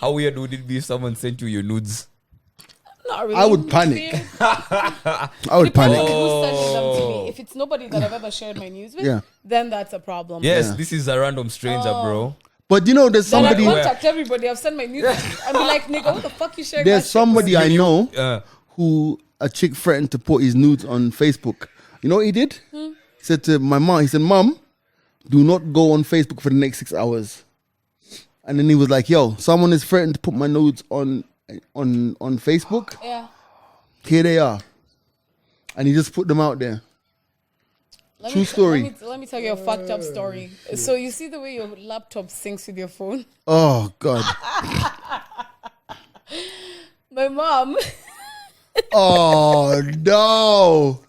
How weird would it be if someone sent you your nudes? Not really. I would panic. I would panic. Who's sending them to me? If it's nobody that I've ever shared my news with, then that's a problem. Yes, this is a random stranger, bro. But you know, there's Then somebody. I contact everybody. I've sent my news and be like, nigga, what the fuck you sharing? There's somebody I know who a chick threatened to put his nudes on Facebook. You know what he did? He said to my mom, he said, Mom, do not go on Facebook for the next 6 hours. And then he was like, yo, someone is threatened to put my nudes on Facebook. Yeah. Here they are. And he just put them out there. True story. Let me tell you a fucked up story. So you see the way your laptop syncs with your phone? Oh, God. My mom. Oh, no.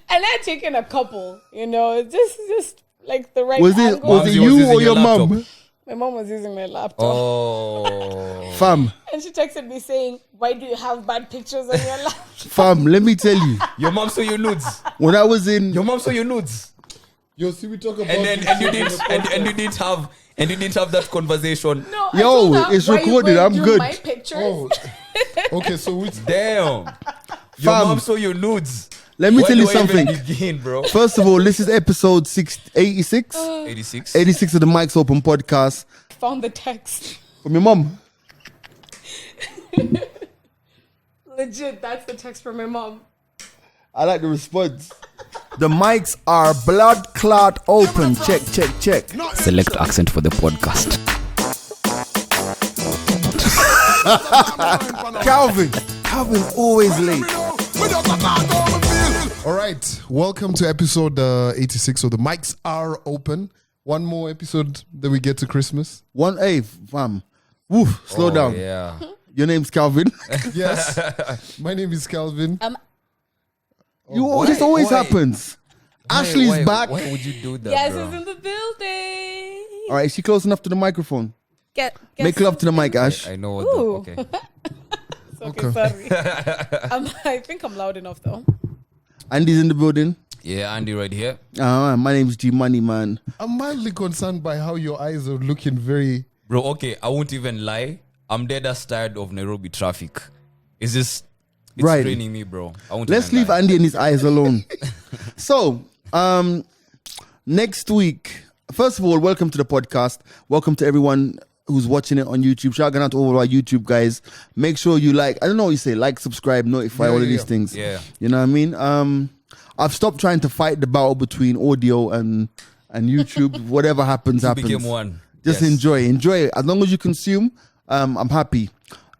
And I taken a couple, just like the right Was angle. it you or your mom? My mom was using my laptop. Oh. Fam. And she texted me saying, why do you have bad pictures on your laptop? Fam, let me tell you. Your mom saw your nudes. When I was in... Your mom saw your nudes. Yo, see, we talk about... And you didn't have that conversation. No, Yo, it's recorded. I'm good. My pictures. Oh, okay, so which... Damn. Your mom saw your nudes. Let me tell you something. Begin, bro? First of all, this is episode 86. 86. 86 of the Mike's Open podcast. Found the text. From your mom. Legit, that's the text from my mom. I like the response. The mics are blood clot open. Check. Select accent for the podcast. Calvin always late. All right, welcome to episode 86 of the Mics Are Open. One more episode that we get to Christmas. Fam. Woof, slow down. Yeah. Your name's Calvin. Yes, my name is Calvin. This always happens. Ashley's back. Why would you do that, Yes, bro? it's in the building. All right, is she close enough to the microphone? Make Get love to the mic, Ash. I know. Okay. Okay, sorry. I think I'm loud enough though. Andy's in the building. Yeah, Andy right here. My name's G Money, man. I'm mildly concerned by how your eyes are looking very... Bro, okay, I won't even lie. I'm dead as tired of Nairobi traffic. It's draining me, bro. Let's leave Andy and his eyes alone. So, next week, first of all, welcome to the podcast. Welcome to everyone who's watching it on YouTube. Shout out to all our YouTube guys. Make sure you like subscribe, notify, all of these things. Yeah. You know what I mean? I've stopped trying to fight the battle between audio and YouTube. Whatever happens. Became one. Just enjoy it. As long as you consume, I'm happy.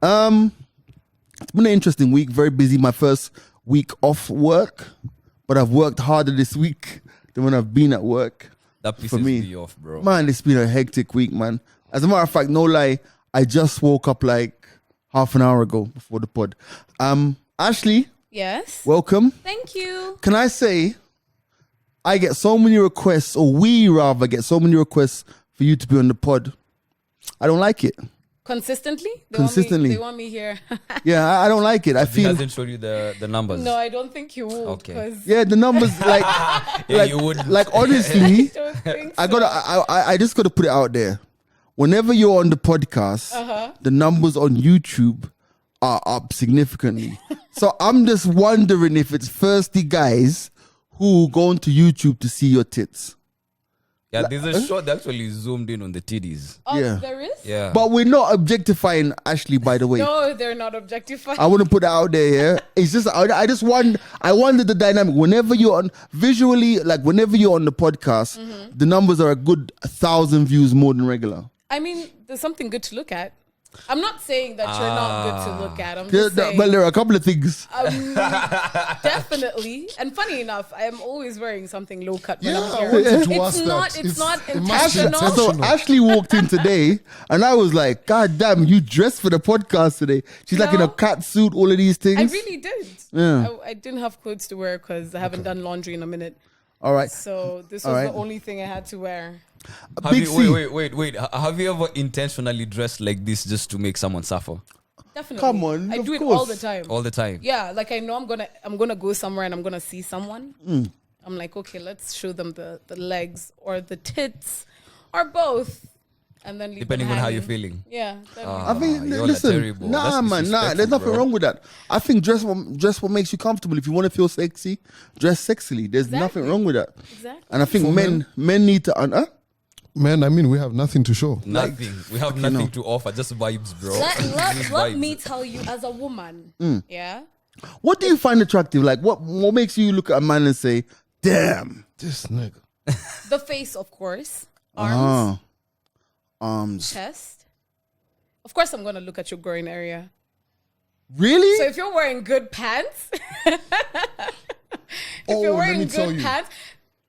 It's been an interesting week. Very busy. My first week off work, but I've worked harder this week than when I've been at work. That pisses me off, bro. Man, it's been a hectic week, man. As a matter of fact, no lie, I just woke up like half an hour ago before the pod. Ashley. Yes. Welcome. Thank you. Can I say, I get so many requests, or we rather get so many requests for you to be on the pod. I don't like it. Consistently? They want me here. Yeah, I don't like it. I feel... He hasn't showed you the numbers. No, I don't think you will. Okay. Yeah, the numbers, you would. Like, honestly, I don't think I just got to put it out there. Whenever you're on the podcast, the numbers on YouTube are up significantly. So I'm just wondering if it's thirsty guys who go onto YouTube to see your tits. Yeah, there's a shot that actually zoomed in on the titties. Oh, Yeah. there is? Yeah. But we're not objectifying Ashley, by the way. No, they're not objectified. I want to put that out there. Yeah, it's just I wonder the dynamic. Whenever you're on visually, like whenever you're on the podcast, the numbers are a good 1,000 views more than regular. I mean, there's something good to look at. I'm not saying that you're not good to look at. I'm just saying. But there are a couple of things. Definitely. And funny enough, I am always wearing something low cut when I'm I here. wanted to ask It's not it must be intentional. intentional. So Ashley walked in today, and I was like, "God damn, you dressed for the podcast today." She's like in a cat suit, all of these things. I really did. Yeah. I didn't have clothes to wear because I haven't done laundry in a minute. All right. So this All was right. the only thing I had to wear. Big C. Wait. Have you ever intentionally dressed like this just to make someone suffer? Definitely. Come on, I of do it course. all the time. All the time. Yeah, like I know I'm gonna go somewhere and I'm gonna see someone. I'm like, okay, let's show them the legs or the tits or both. and then leave Depending them on how you're hanging. feeling. Yeah. I think, you're listen, terrible. nah, That's man, nah. There's disrespectful, nothing bro. wrong with that. I think dress what makes you comfortable. If you want to feel sexy, dress sexily. There's Exactly. nothing wrong with that. Exactly. And I think For men need to Man, I mean, we have nothing to show. Nothing. We have nothing to offer. Just vibes, bro. Just Let vibes. me tell you, as a woman, yeah, What do you find attractive? Like what makes you look at a man and say, "Damn, This nigga. the face, of course, arms, arms." chest. Of course, I'm gonna look at your groin area. Really? So if you're wearing good pants, if you're let wearing me tell good you. pants,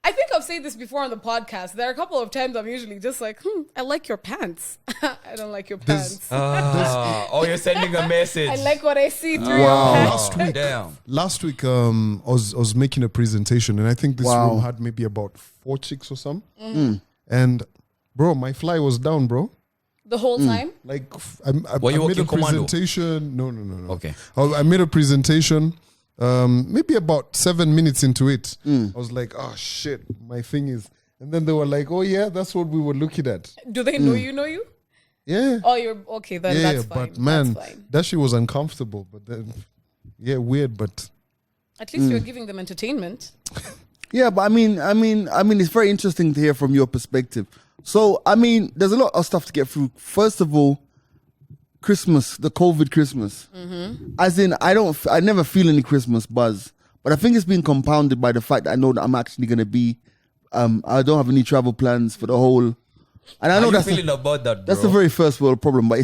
I think I've said this before on the podcast. There are a couple of times I'm usually just like, I like your pants. I don't like your pants. You're sending a message. I like what I see through Wow. your pants. Last week, I was making a presentation, and I think this Wow. room had maybe about 4 chicks or something. And bro, my fly was down, bro. The whole time. Like Were you I made a working commando? presentation. No. Okay. I made a presentation. Maybe about 7 minutes into it, I was like, "Oh shit, my thing is." And then they were like, "Oh yeah, that's what we were looking at." Do they know you? Know you? Yeah. Oh, you're okay. Then Yeah, that's fine. but man, That's fine. that shit was uncomfortable. But then, yeah, weird. But At least you're giving them entertainment. Yeah, but I mean, it's very interesting to hear from your perspective. So, I mean, there's a lot of stuff to get through. First of all, Christmas, the COVID Christmas. As in, I never feel any Christmas buzz, but I think it's been compounded by the fact that I know that I'm actually going to be, I don't have any travel plans for the whole, and I know How you that's feeling about that, bro? that's the very first world problem, but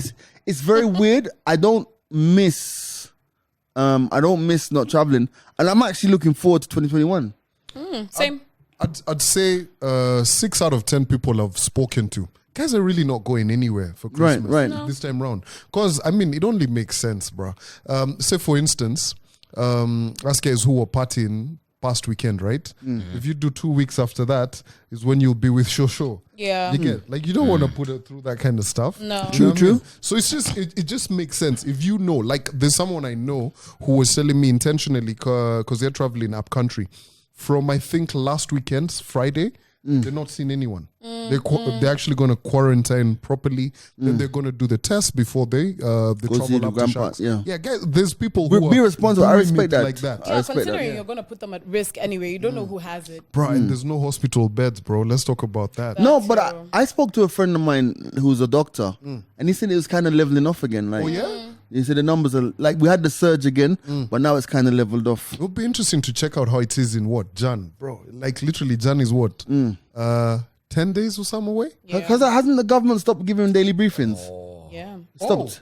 it's very weird. I don't miss not traveling, and I'm actually looking forward to 2021. Same. I'd say 6 out of 10 people I've spoken to, guys are really not going anywhere for Christmas right. this time round. Because, I mean, it only makes sense, bro. Say, for instance, us guys who were partying past weekend, right? If you do 2 weeks after that, is when you'll be with Shosho. Yeah. You get, like, you don't want to put her through that kind of stuff. No. You know what I True. mean? So it's just, it just makes sense. If you know, like, there's someone I know who was telling me intentionally, because they're traveling up country. From, I think, last weekend, Friday, they're not seeing anyone. They're actually going to quarantine properly. Then they're going to do the test before they see travel the up to grandpa, Sharks. yeah. Guys, there's people who Be are responsible. I doing respect it that. like that. Yeah, respect that, considering yeah. you're going to put them at risk anyway. You don't know who has it. Bro, and there's no hospital beds, bro. Let's talk about that. No, That's but true. I spoke to a friend of mine who's a doctor, and he said it was kind of leveling off again. Like, Oh, yeah? he said the numbers are like we had the surge again, but now it's kind of leveled off. It would be interesting to check out how it is in what? Jan, bro. Like, literally, Jan is what? 10 days or some away? Yeah. Because hasn't the government stopped giving them daily briefings? Yeah. Stopped.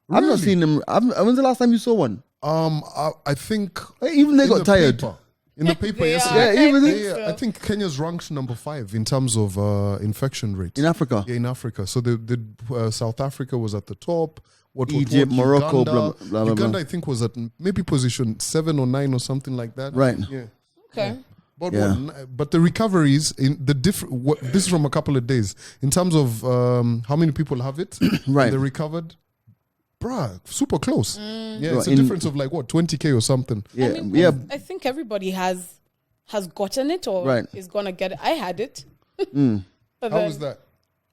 Oh, I've not really? seen them. When's the last time you saw one? I think Even they in got the tired. paper. In the paper, They yes. are. Yeah, even I they- think Yeah, so. I think Kenya's ranked number 5 in terms of infection rate. In Africa. Yeah, in Africa. So the South Africa was at the top. Egypt, Morocco, Uganda, blah, blah, blah, Uganda, blah. I think, was at maybe position 7 or 9 or something like that. Right. Yeah. Okay. But Yeah. but the recoveries in the different. This is from a couple of days in terms of how many people have it. Right. They recovered. Bruh, super close. Yeah, it's a in- difference of like what 20K or something. Yeah, I mean, yeah. I think everybody has gotten it or Right. is gonna get it. I had it. But How then was that?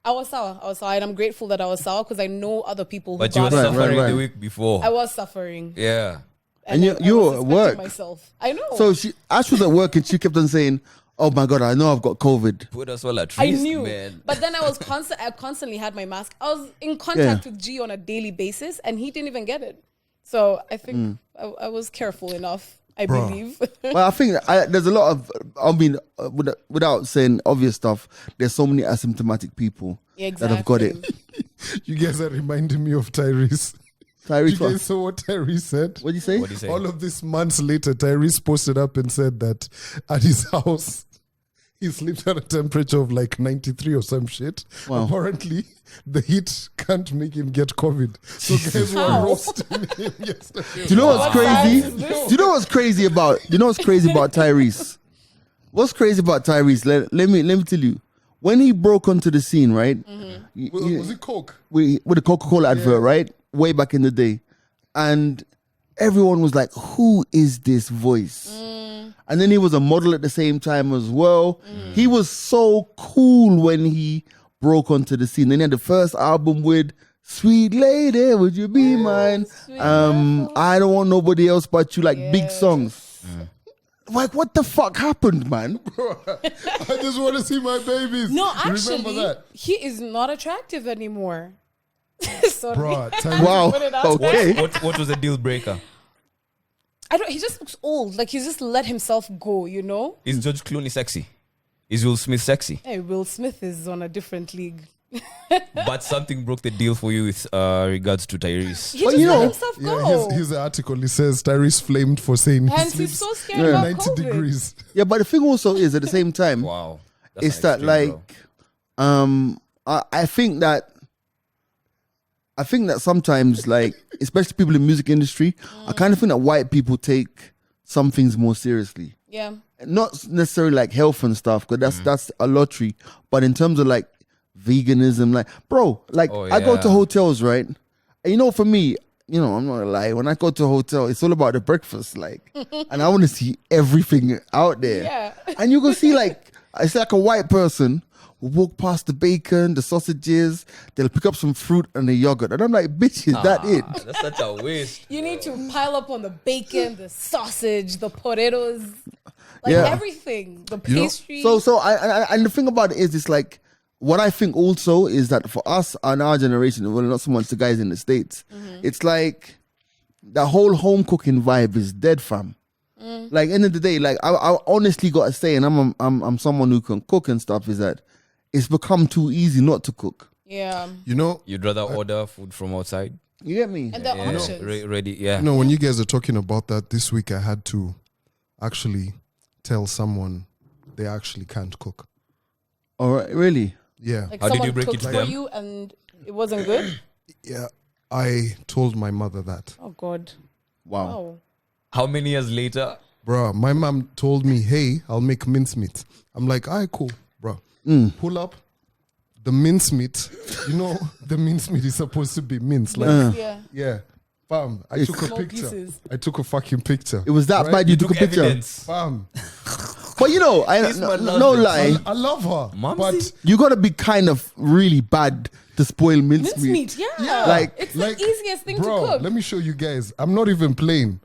I was sour, and I'm grateful that I was sour because I know other people who But you were got it. suffering right. the week before. I was suffering. Yeah. And I you was were at suspecting work. myself. I know. So Ash was at work and she kept on saying, "Oh my God, I know I've got COVID." Put us all at I risk, knew, man. but then I constantly had my mask. I was in contact with G on a daily basis, and he didn't even get it. So I think I was careful enough. I believe. Well, I think there's a lot of, I mean, without saying obvious stuff, there's so many asymptomatic people that have got it. You guys are reminding me of Tyrese. Tyrese, You guys saw what Tyrese said? what did you say? What do you say? All of this months later, Tyrese posted up and said that at his house, he sleeps at a temperature of like 93 or some shit. Wow. Apparently, the heat can't make him get COVID. So guys were How? roasting him yesterday. Do you know what's What crazy? size is this? Do you know what's crazy about? You know what's crazy about Tyrese? What's crazy about Tyrese? Let me tell you. When he broke onto the scene, right? Was it Coke? With the Coca-Cola advert, right? Way back in the day. And everyone was like, who is this voice? And then he was a model at the same time as well. He was so cool when he broke onto the scene. Then he had the first album with Sweet Lady, Would You Be Mine? I Don't Want Nobody Else But You, like big songs. Like, what the fuck happened, man? I just want to see my babies. No, Remember actually, that? he is not attractive anymore. Sorry. Bro, Wow. Put it out there. Okay. What was the deal breaker? He just looks old. Like, he's just let himself go, you know? Is George Clooney sexy? Is Will Smith sexy? Hey, Will Smith is on a different league. But something broke the deal for you with regards to Tyrese. He But just you let know- himself Yeah, go. his article, he says Tyrese flamed for saying he Hence, he's sleeps so scared about 90 COVID. degrees. Yeah, but the thing also is, at the same time, Wow. That's it's an that extreme, like, I think that sometimes, like, especially people in the music industry, I kind of think that white people take some things more seriously. Yeah. Not necessarily like health and stuff, because that's a lottery. But in terms of like veganism, like, bro, like Oh, I go to yeah. hotels, right? And you know, for me, you know, I'm not gonna lie. When I go to a hotel, it's all about the breakfast, like, and I want to see everything out there. Yeah. And you go see, like, it's like a white person will walk past the bacon, the sausages, they'll pick up some fruit and the yogurt, and I'm like, bitch, is that it? That's such a waste. You need to pile up on the bacon, the sausage, the potatoes, like Yeah. everything, the You know, pastry. So I and the thing about it is, it's like, what I think also is that for us and our generation, well, not so much the guys in the States, it's like the whole home cooking vibe is dead, fam. Like, end of the day, like, I honestly gotta say, and I'm someone who can cook and stuff, is that it's become too easy not to cook. yeah. You know, You'd rather order food from outside? You get me? And the options. Ready, yeah. you know, when you guys are talking about that this week, I had to actually tell someone they actually can't cook. All right, really? Yeah. Like How did you someone break it cooked to for them? you and it wasn't good? Yeah. I told my mother that. Oh, God. Wow. Oh. How many years later? Bruh, my mom told me, hey, I'll make mincemeat. I'm like, all right, cool, bruh. Pull up the mincemeat. You know, the mincemeat is supposed to be minced. Like, Yeah. yeah. Bam. I took a Small picture. pieces. I took a fucking picture. It was that Right? bad you took a picture? Evidence. Bam. But you know, This man loves no it. lie, I love her. Mumsy? But you gotta be kind of really bad to spoil mincemeat. Mincemeat, yeah. Like- it's the easiest thing bro, to cook. let me show you guys. I'm not even playing.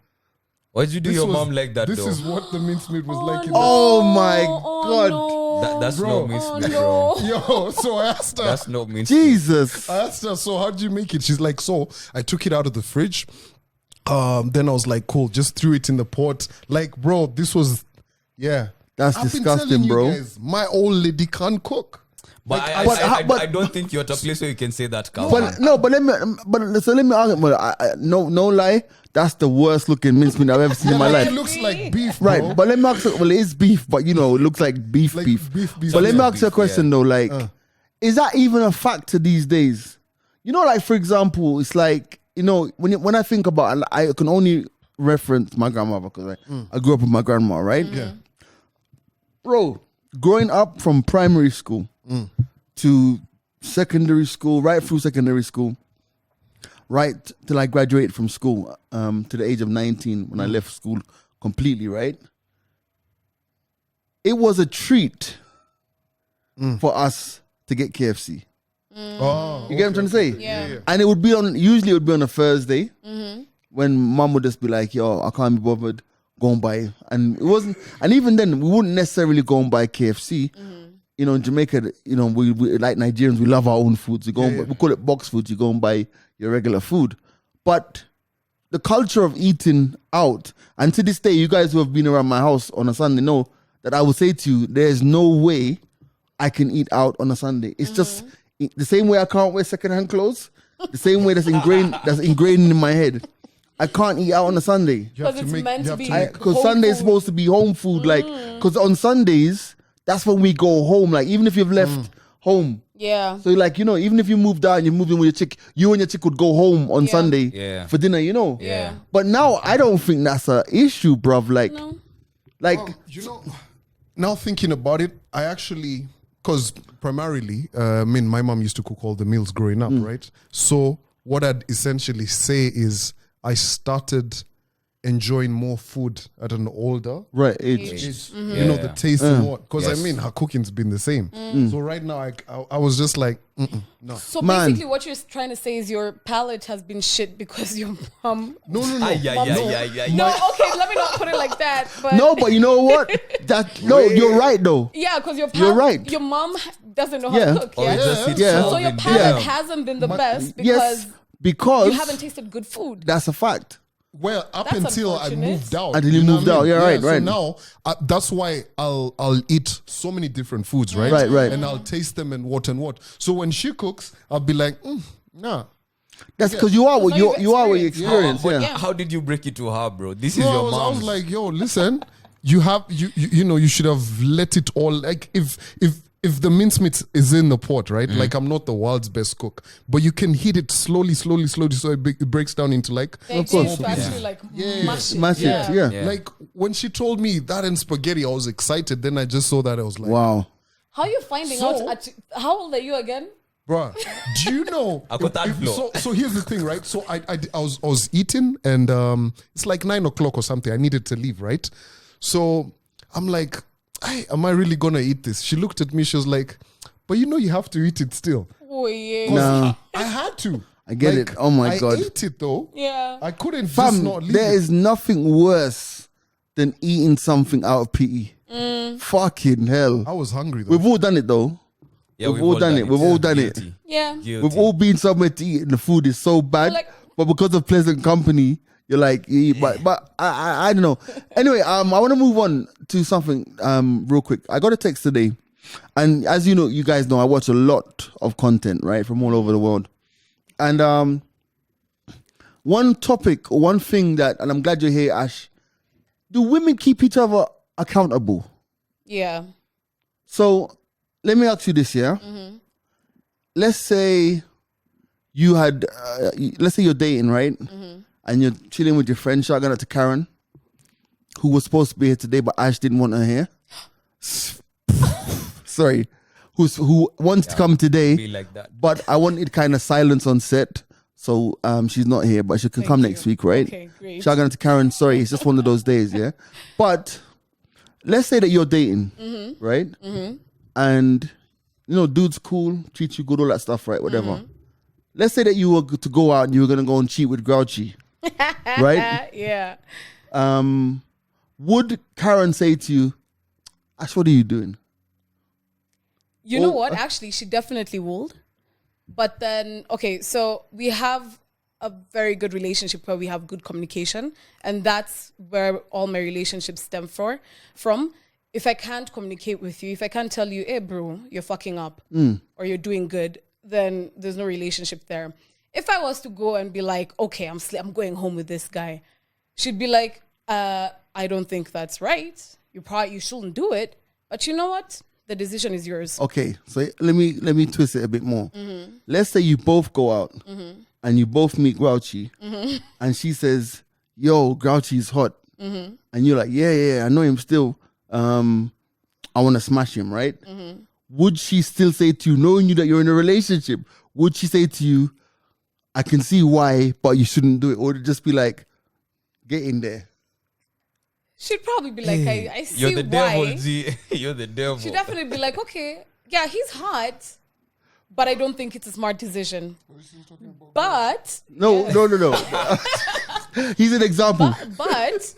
Why'd you do your mom like that, This though? is what the mincemeat was like in Oh my Oh, God. no. That's Bro. not mincemeat, Oh, bro. no. Yo, so I asked her. That's not mincemeat. Jesus. I asked her, so how do you make it? She's like, so I took it out of the fridge. Then I was like, cool, just threw it in the pot. Like, bro, this was, yeah. That's I've been disgusting, telling you bro. guys, my old lady can't cook. But, Like, I don't think you're at a place where you can say that, Carl. But no, but let me argue. No lie, that's the worst looking mincemeat I've ever seen in my Like, life. it looks like beef, bro. Right, but let me ask you, well, it is beef, but you know, it looks like beef. Like beef. beef. But let me Yeah. ask you a question though, like, is that even a factor these days? You know, like, for example, it's like, you know, when I think about it, I can only reference my grandmother because I grew up with my grandma, right? Yeah. Bro, growing up from primary school to secondary school, right through secondary school, right till I graduated from school, to the age of 19 when I left school completely, right? It was a treat for us to get KFC. Oh, You get what I'm trying to say? Yeah. And it would be usually it would be on a Thursday when mom would just be like, yo, I can't be bothered, go and buy. And it wasn't, and even then, we wouldn't necessarily go and buy KFC. You know, in Jamaica, you know, we like Nigerians, we love our own foods. You go and, we call it box food. You go and buy your regular food. But the culture of eating out, and to this day, you guys who have been around my house on a Sunday know that I would say to you, there's no way I can eat out on a Sunday. It's just the same way I can't wear secondhand clothes, the same way that's ingrained in my head. I can't eat out on a Sunday. You have Because to it's make, meant you to have be to make, Because home Sunday is food. supposed to be home food, like, because on Sundays, that's when we go home. Like, even if you've left home, Yeah. so like, you know, even if you moved out and you moved in with your chick, you and your chick would go home on Sunday Yeah. for dinner, you know. Yeah. But now I don't think that's an issue, bruv. Like, No. like, you know, now thinking about it, I actually, because primarily, I mean, my mom used to cook all the meals growing up, right? So what I'd essentially say is I started enjoying more food at an older Right, age. age. Mm-hmm. You know, the taste and what. Because Yes. I mean, her cooking's been the same. Mm. So right now, I was just like, no. So Man. basically, what you're trying to say is your palate has been shit because your mom. No. No, okay, let me not put it like that. But No, but you know what? You're right though. yeah, because your You're right. Your mom doesn't know how Yeah. to cook. Or Yeah. it just hits Yeah. love So your in palate there. hasn't been the best because Yes, because you haven't tasted good food. that's a fact. Well, up That's until I unfortunate. moved out. Until you know moved what I out, mean? yeah, right, So right. now, that's why I'll eat so many different foods, right? Right. And I'll taste them and what. So when she cooks, I'll be like, nah. That's because you are what That's you how are what you you experience. experience. But Yeah. how did you break it to her, bro? This is No, your I mom. was like, yo, listen, you have you know, you should have let it all, like if the mincemeat is in the pot, right? Like I'm not the world's best cook, but you can heat it slowly, so it breaks down into like Of course. To actually like mash it. Smash it, yeah. Yeah. like when she told me that in spaghetti, I was excited. Then I just saw that, I was like, Wow. How are you finding So- out? How old are you again? bruh, do you know? I got that flow. So here's the thing, right? So I was eating, and it's like 9 o'clock or something. I needed to leave, right? So I'm like, hey, am I really gonna eat this? She looked at me. She was like, but you know you have to eat it still. Oh yeah. No. I had to. I get it. Oh my God. I ate it though. Yeah. I couldn't just Fam, not leave there it. is nothing worse than eating something out of PE. Fucking hell. I was hungry though. We've all done it though. Yeah, we've all done it. We've all done it. Guilty. Yeah. Guilty. We've all been somewhere to eat and the food is so bad. Like- But because of pleasant company, you're like, you eat. But I don't know. Anyway, I want to move on to something real quick. I got a text today. And as you know, you guys know, I watch a lot of content, right, from all over the world. And one topic, one thing that, and I'm glad you're here, Ash, do women keep each other accountable? Yeah. So let me ask you this, yeah? Let's say you had, let's say you're dating, right? And you're chilling with your friend, shout out to Karen, who was supposed to be here today, but Ash didn't want her here. Sorry. Who wants to come today, Be like that. but I wanted kind of silence on set. So she's not here, but she can come next week, right? Okay, great. Shout out to Karen. Sorry, it's just one of those days, yeah? But let's say that you're dating, right? And, you know, dude's cool, treats you good, all that stuff, right? Whatever. Let's say that you were to go out and you were going to go and cheat with Grouchy, right? Yeah. Would Karen say to you, Ash, what are you doing? You know what? Actually, she definitely would. But then, okay, so we have a very good relationship where we have good communication. And that's where all my relationships stem from. If I can't communicate with you, if I can't tell you, hey, bro, you're fucking up or you're doing good, then there's no relationship there. If I was to go and be like, okay, I'm going home with this guy, she'd be like, I don't think that's right. You shouldn't do it. But you know what? The decision is yours. Okay, so let me twist it a bit more. Let's say you both go out and you both meet Grouchy and she says, yo, Grouchy's hot. And you're like, yeah, I know him still. I want to smash him, right? Would she still say to you, knowing you that you're in a relationship, would she say to you, I can see why, but you shouldn't do it? Or would it just be like, get in there? She'd probably be like, I see You're the devil, why. G. You're the devil. She'd definitely be like, okay, yeah, he's hot, but I don't think it's a smart decision. But No. He's an example. but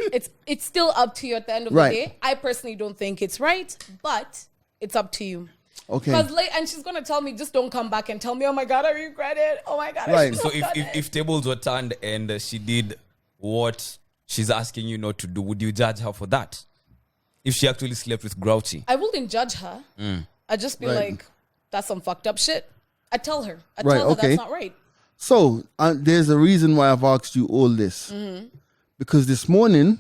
it's still up to you at the end of Right. the day. I personally don't think it's right, but it's up to you. Okay. And she's gonna tell me, just don't come back and tell me, oh my god, I regret it. Oh my god, I Right. shouldn't So have done it. if tables were turned and she did what she's asking you not to do, would you judge her for that? If she actually slept with Grouchy? I wouldn't judge her. I'd just be Right. like, that's some fucked up shit. I'd tell her. I'd Right, tell her okay. that's not right. So there's a reason why I've asked you all this. Because this morning,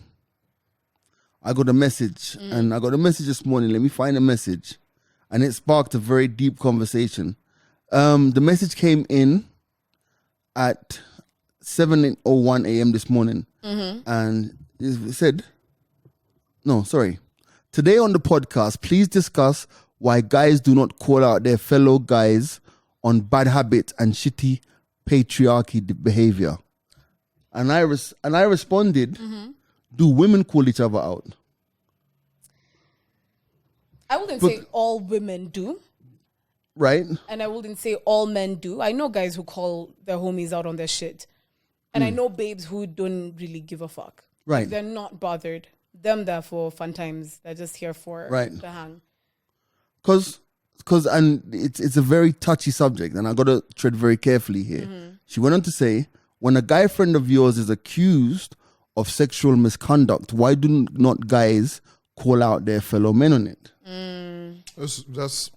I got a message. And I got a message this morning. Let me find a message. And it sparked a very deep conversation. The message came in at 7:01 a.m. this morning. And it said, no, sorry. Today on the podcast, please discuss why guys do not call out their fellow guys on bad habits and shitty patriarchy behavior. And I responded, do women call each other out? I wouldn't say all women do. Right? And I wouldn't say all men do. I know guys who call their homies out on their shit. And I know babes who don't really give a fuck. Right. They're not bothered. Them there for fun times. They're just here for the hang. Because and it's a very touchy subject, and I got to tread very carefully here. She went on to say, when a guy friend of yours is accused of sexual misconduct, why do not guys call out their fellow men on it? That's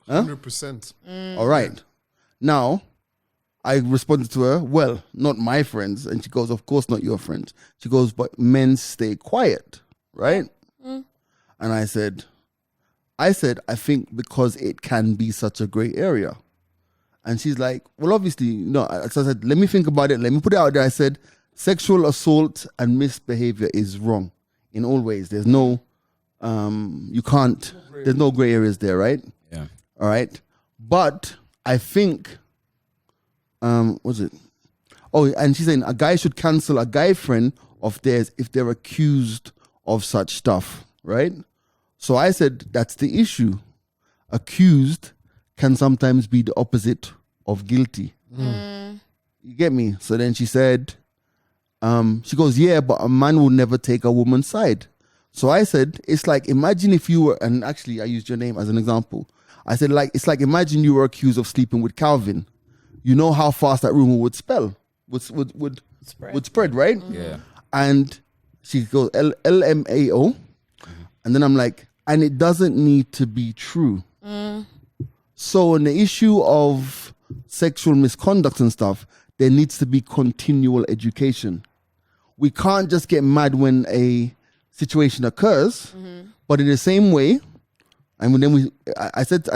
100%. All right. Now, I responded to her, well, not my friends. And she goes, of course not your friends. She goes, but men stay quiet, right? And I said, I think because it can be such a gray area. And she's like, well, obviously, no. So I said, let me think about it. Let me put it out there. I said, sexual assault and misbehavior is wrong in all ways. There's no, there's no gray areas there, right? Yeah. All right. But I think, what's it? Oh, and she's saying a guy should cancel a guy friend of theirs if they're accused of such stuff, right? So I said, that's the issue. Accused can sometimes be the opposite of guilty. You get me? So then she said, she goes, yeah, but a man will never take a woman's side. So I said, it's like, imagine if you were, and actually I used your name as an example. I said, like, it's like, imagine you were accused of sleeping with Calvin. You know how fast that rumor would spread, right? Yeah. And she goes, LMAO. And then I'm like, and it doesn't need to be true. So on the issue of sexual misconduct and stuff, there needs to be continual education. We can't just get mad when a situation occurs, but in the same way, and then I said,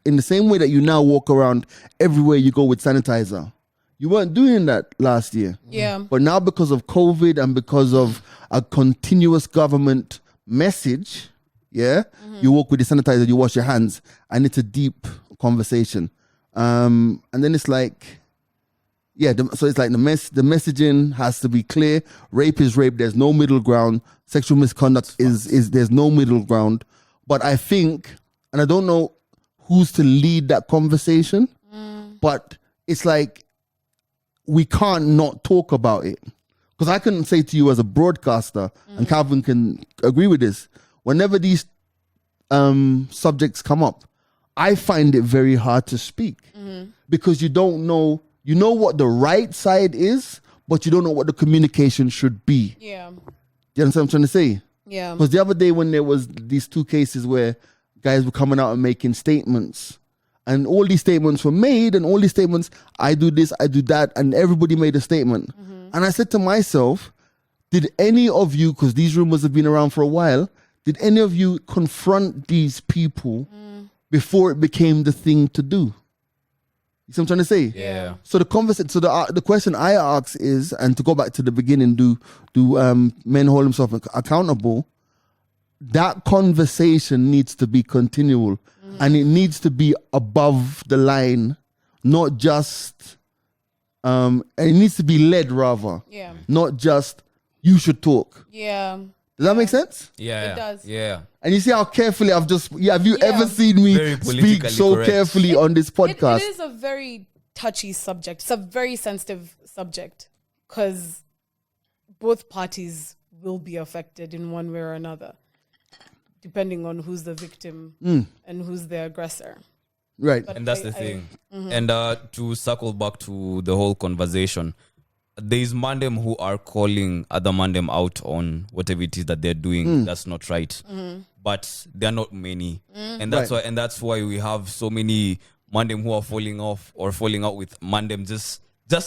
in the same way that you now walk around everywhere you go with sanitizer, you weren't doing that last year. Yeah. But now because of COVID and because of a continuous government message, you walk with the sanitizer, you wash your hands, and it's a deep conversation. And then it's like, so it's like the messaging has to be clear. Rape is rape. There's no middle ground. Sexual misconduct is there's no middle ground. But I think, and I don't know who's to lead that conversation, but it's like we can't not talk about it. Because I can say to you as a broadcaster, and Calvin can agree with this, whenever these subjects come up, I find it very hard to speak because you don't know, you know what the right side is, but you don't know what the communication should be. Yeah. Do you understand what I'm trying to say? Yeah. Because the other day when there was these two cases where guys were coming out and making statements, and all these statements were made, and all these statements, I do this, I do that, and everybody made a statement. And I said to myself, did any of you, because these rumors have been around for a while, did any of you confront these people before it became the thing to do? You see what I'm trying to say? Yeah. So the question I ask is, and to go back to the beginning, do men hold themselves accountable? That conversation needs to be continual, and it needs to be above the line, not just. And it needs to be led rather, not just you should talk. Yeah. Does that make sense? Yeah. It does. Yeah. And you see how carefully I've just, have you ever seen me Very speak politically so correct. carefully on this podcast? It is a very touchy subject. It's a very sensitive subject because both parties will be affected in one way or another, depending on who's the victim and who's the aggressor. Right. But And that's the thing. And to circle back to the whole conversation, there's mandem who are calling other mandem out on whatever it is that they're doing. That's not right. But they're not many. And that's why we have so many mandem who are falling off or falling out with mandem just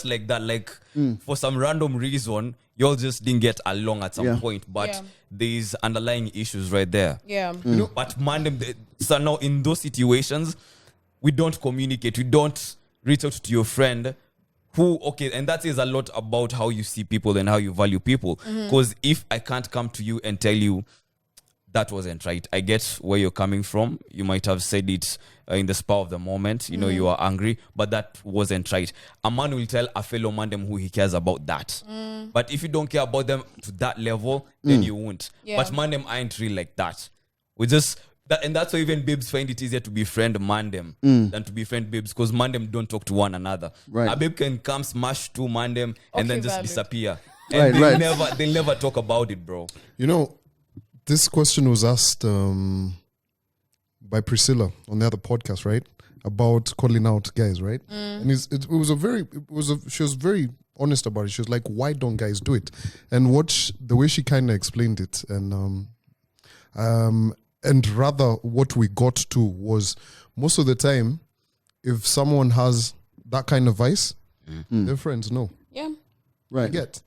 like that. Like for some random reason, y'all just didn't get along at some point. But there's underlying issues right there. Yeah. You know, but mandem, so now in those situations, we don't communicate. We don't reach out to your friend and that says a lot about how you see people and how you value people. Because if I can't come to you and tell you that wasn't right. I get where you're coming from. You might have said it in the spur of the moment. You know, you are angry, but that wasn't right. A man will tell a fellow man them who he cares about that. But if you don't care about them to that level, then you won't. Yeah. But man them aren't really like that. We just... and that's why even babes find it easier to befriend mandem than to befriend babes, because mandem don't talk to one another. Right. A babe can come smash two mandem and then just valid. disappear. Right, And right. they'll never talk about it, bro. You know, this question was asked by Priscilla on the other podcast, right? About calling out guys, right? And she was very honest about it. She was like, "Why don't guys do it?" And the way she kind of explained it, and rather what we got to was most of the time, if someone has that kind of vice, their friends know. Yeah. Right. Get.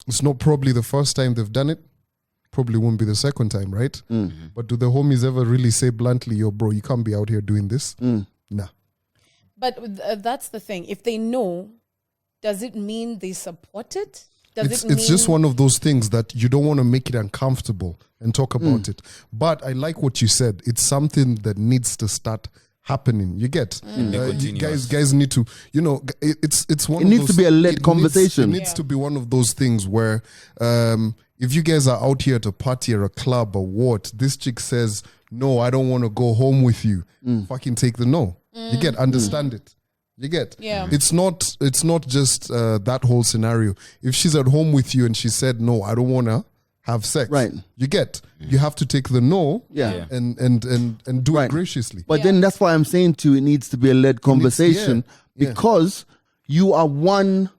It's not probably the first time they've done it. Probably won't be the second time, right? But do the homies ever really say bluntly, "Yo, bro, you can't be out here doing this"? Nah. But that's the thing. If they know, does it mean they support it? It's just one of those things that you don't want to make it uncomfortable and talk about it. But I like what you said. It's something that needs to start happening. You get, guys need to, you know, it's one. It needs to be a led conversation. It needs to be one of those things where, if you guys are out here at a party or a club or what, this chick says, "No, I don't want to go home with you." Fucking take the no. You get, understand it. You get, Yeah. It's not just that whole scenario. If she's at home with you and she said, "No, I don't want to have sex," Right. You get, you have to take the no, Yeah. and do Right. it graciously. But then that's why I'm saying to you, it needs to be a led conversation because you are one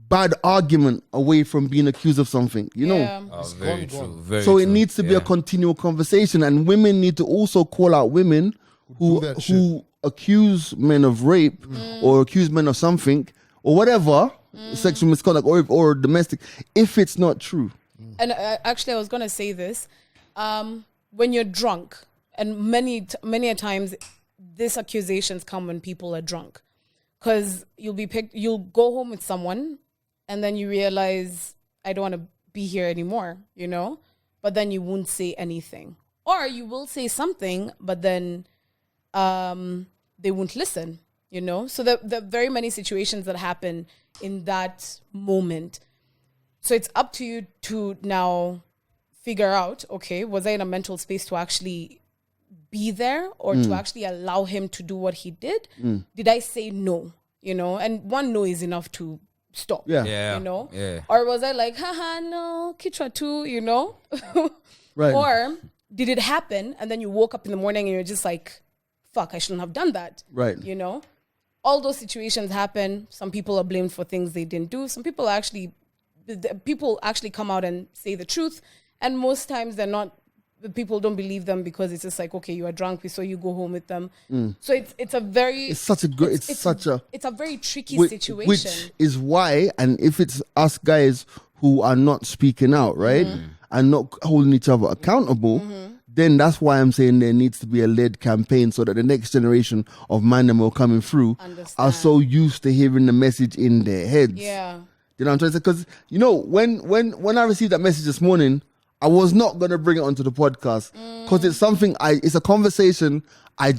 bad argument away from being accused of something, you know. Very true. Very So it true. needs to be a continual conversation, and women need to also call out women do that shit. who accuse men of rape or accuse men of something or whatever, sexual misconduct or domestic, if it's not true. And actually, I was going to say this. When you're drunk, and many a times, these accusations come when people are drunk. Because you'll go home with someone, and then you realize, I don't want to be here anymore, you know? But then you won't say anything. Or you will say something, but then they won't listen, you know? So there are very many situations that happen in that moment. So it's up to you to now figure out, okay, was I in a mental space to actually be there or to actually allow him to do what he did? Did I say no, you know? And one no is enough to stop, Yeah. you know? Yeah. Or was I like, haha, no, Kitra too, you know? Right. Or did it happen and then you woke up in the morning and you're just like, fuck, I shouldn't have done that. Right. You know? All those situations happen. Some people are blamed for things they didn't do. Some people people actually come out and say the truth. And most times the people don't believe them because it's just like, okay, you are drunk, so you go home with them. So it's a very... It's such a good... It's a very tricky situation. Which is why, and if it's us guys who are not speaking out, right, and not holding each other accountable, then that's why I'm saying there needs to be a led campaign so that the next generation of man them who are coming through are so used to hearing the message in their heads. Yeah. You know what I'm trying to say? Because, you know, when I received that message this morning, I was not going to bring it onto the podcast because it's something it's a conversation you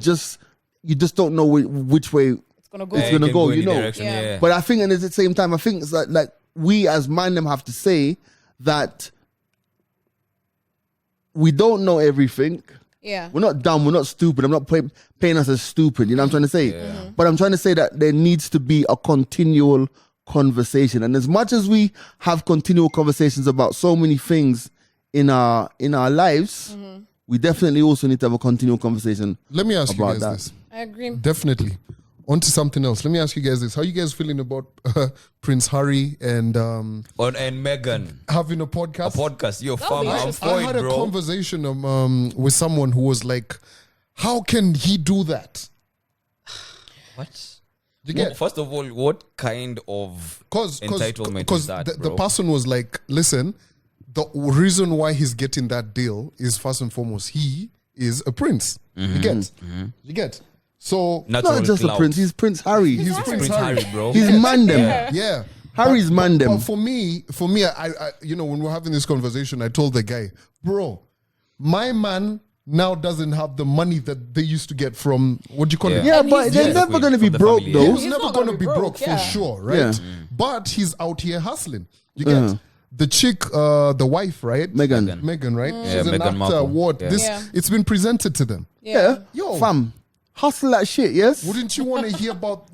just don't know which way It's going to go. it's going to go, you know. Yeah. But I think, and at the same time, I think it's like we as man them have to say that we don't know everything. Yeah. We're not dumb. We're not stupid. I'm not paying us as stupid. You know what I'm trying to say? But I'm trying to say that there needs to be a continual conversation. And as much as we have continual conversations about so many things in our lives, we definitely also need to have a continual conversation. Let me ask you about guys that. this. I agree. Definitely. On to something else. Let me ask you guys this. How you guys feeling about Prince Harry and And Meghan. having a podcast? A podcast. Yo, That'll fam, be I'm interesting. I for had it, a bro. conversation with someone who was like, how can he do that? What? You get? First of all, what kind of entitlement is that, the bro? person was like, listen, the reason why he's getting that deal is first and foremost, he is a prince. You get? You get? So, Natural Not just clout. a prince, he's Prince Harry. he's Prince Harry, bro. He's Mandem. Yeah. Harry's But Mandem. for me, I, you know, when we're having this conversation, I told the guy, bro, my man now doesn't have the money that they used to get from, what do you call it? Yeah, And but he's- they're Yeah. never going to be From the broke, family, though. yeah. He's He's never not going gonna to be be broke broke, yeah. for sure, right? Yeah. But he's out here hustling. You get the chick, the wife, right? Megan. right? Yeah, She's an Meghan actor. Markle. What? Yeah. This Yeah. it's been presented to them. Yeah. Yo. Fam, hustle that shit, yes? Wouldn't you want to hear about,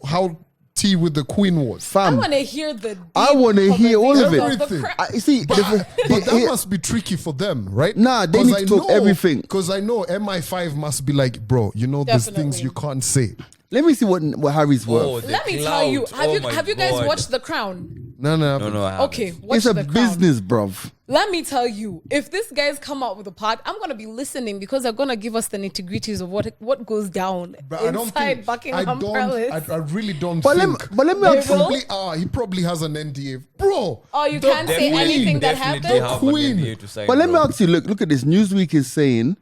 how tea with the queen was? I Fam, want to hear the. I wanna hear all of it. Everything. you see, But that must be tricky for them, right? Nah, they need to talk everything. Because I know MI5 must be like, bro, there's things Definitely. you can't say. let me see what Harry's worth. Oh, the Let me tell you. clout. Have you guys God. watched The Crown? No. No, I haven't. Okay, watch It's a The Crown. business, bruv. Let me tell you, if this guy's come out with a pod, I'm gonna be listening because they're gonna give us the nitty-gritties of what goes down But I don't inside think Buckingham Palace. I really don't But let think. me- but let me They ask- will? he probably has an NDA, bro. Oh, you the can't say queen. anything that Definitely happened? have Queen. an NDA to sign, But let me bro. ask you, look at this. Newsweek is saying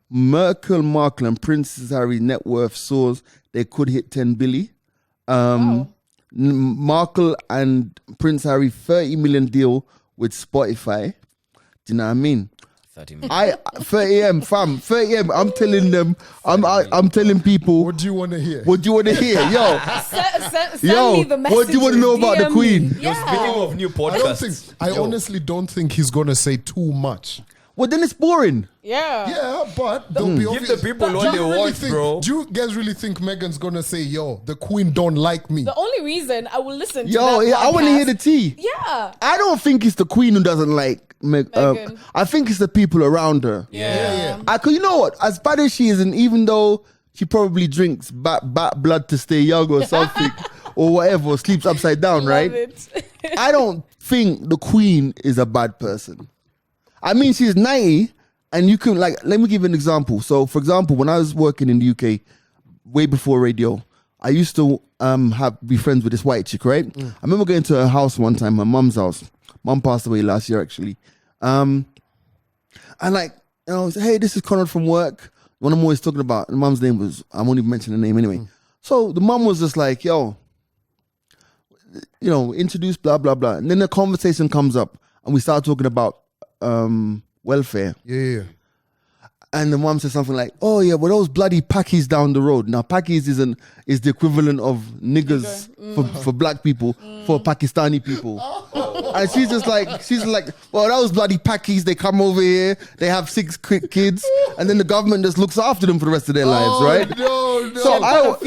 Markle and Princess Harry's net worth soars. They could hit 10 billion. Wow. Markle and Prince Harry 30 million deal with Spotify. Do you know what I mean? 30 minutes. 30 M, fam, 30 M. I'm telling them, I'm telling people, What do you want to hear? what do you want to hear? Yo, Send Yo, me the message. what do you want to know about the Queen? Yo, speaking of new podcasts, I honestly don't think he's gonna say too much. well, then it's boring. Yeah. Yeah, but they'll be give obvious. the people But what do they you really want, think, bro. Do you guys really think Megan's gonna say, "Yo, the Queen don't like me"? The only reason I will listen to Yo, that yeah, I want to podcast- hear the tea. Yeah. I don't think it's the Queen who doesn't like Meghan. I think it's the people around her. Yeah. Cause you know what? As bad as she is, and even though she probably drinks bat blood to stay young or something, or whatever, or sleeps upside down, right? Love it. I don't think the Queen is a bad person. I mean, she's 90, and you can let me give you an example. So, for example, when I was working in the UK, way before radio, I used to be friends with this white chick, right? I remember going to her house one time, my mum's house. Mum passed away last year, actually. And hey, this is Conrad from work. One I'm always talking about. And mum's name was, I won't even mention the name anyway. So the mum was just like, yo, introduce blah, blah, blah. And then the conversation comes up and we start talking about welfare. Yeah. And the mom says something like, oh yeah, well those bloody Pakis down the road. Now Pakis is the equivalent of niggers for black people, for Pakistani people. And she's like, well those bloody Pakis, they come over here, they have 6 kids, and then the government just looks after them for the rest of their lives, right? No. So I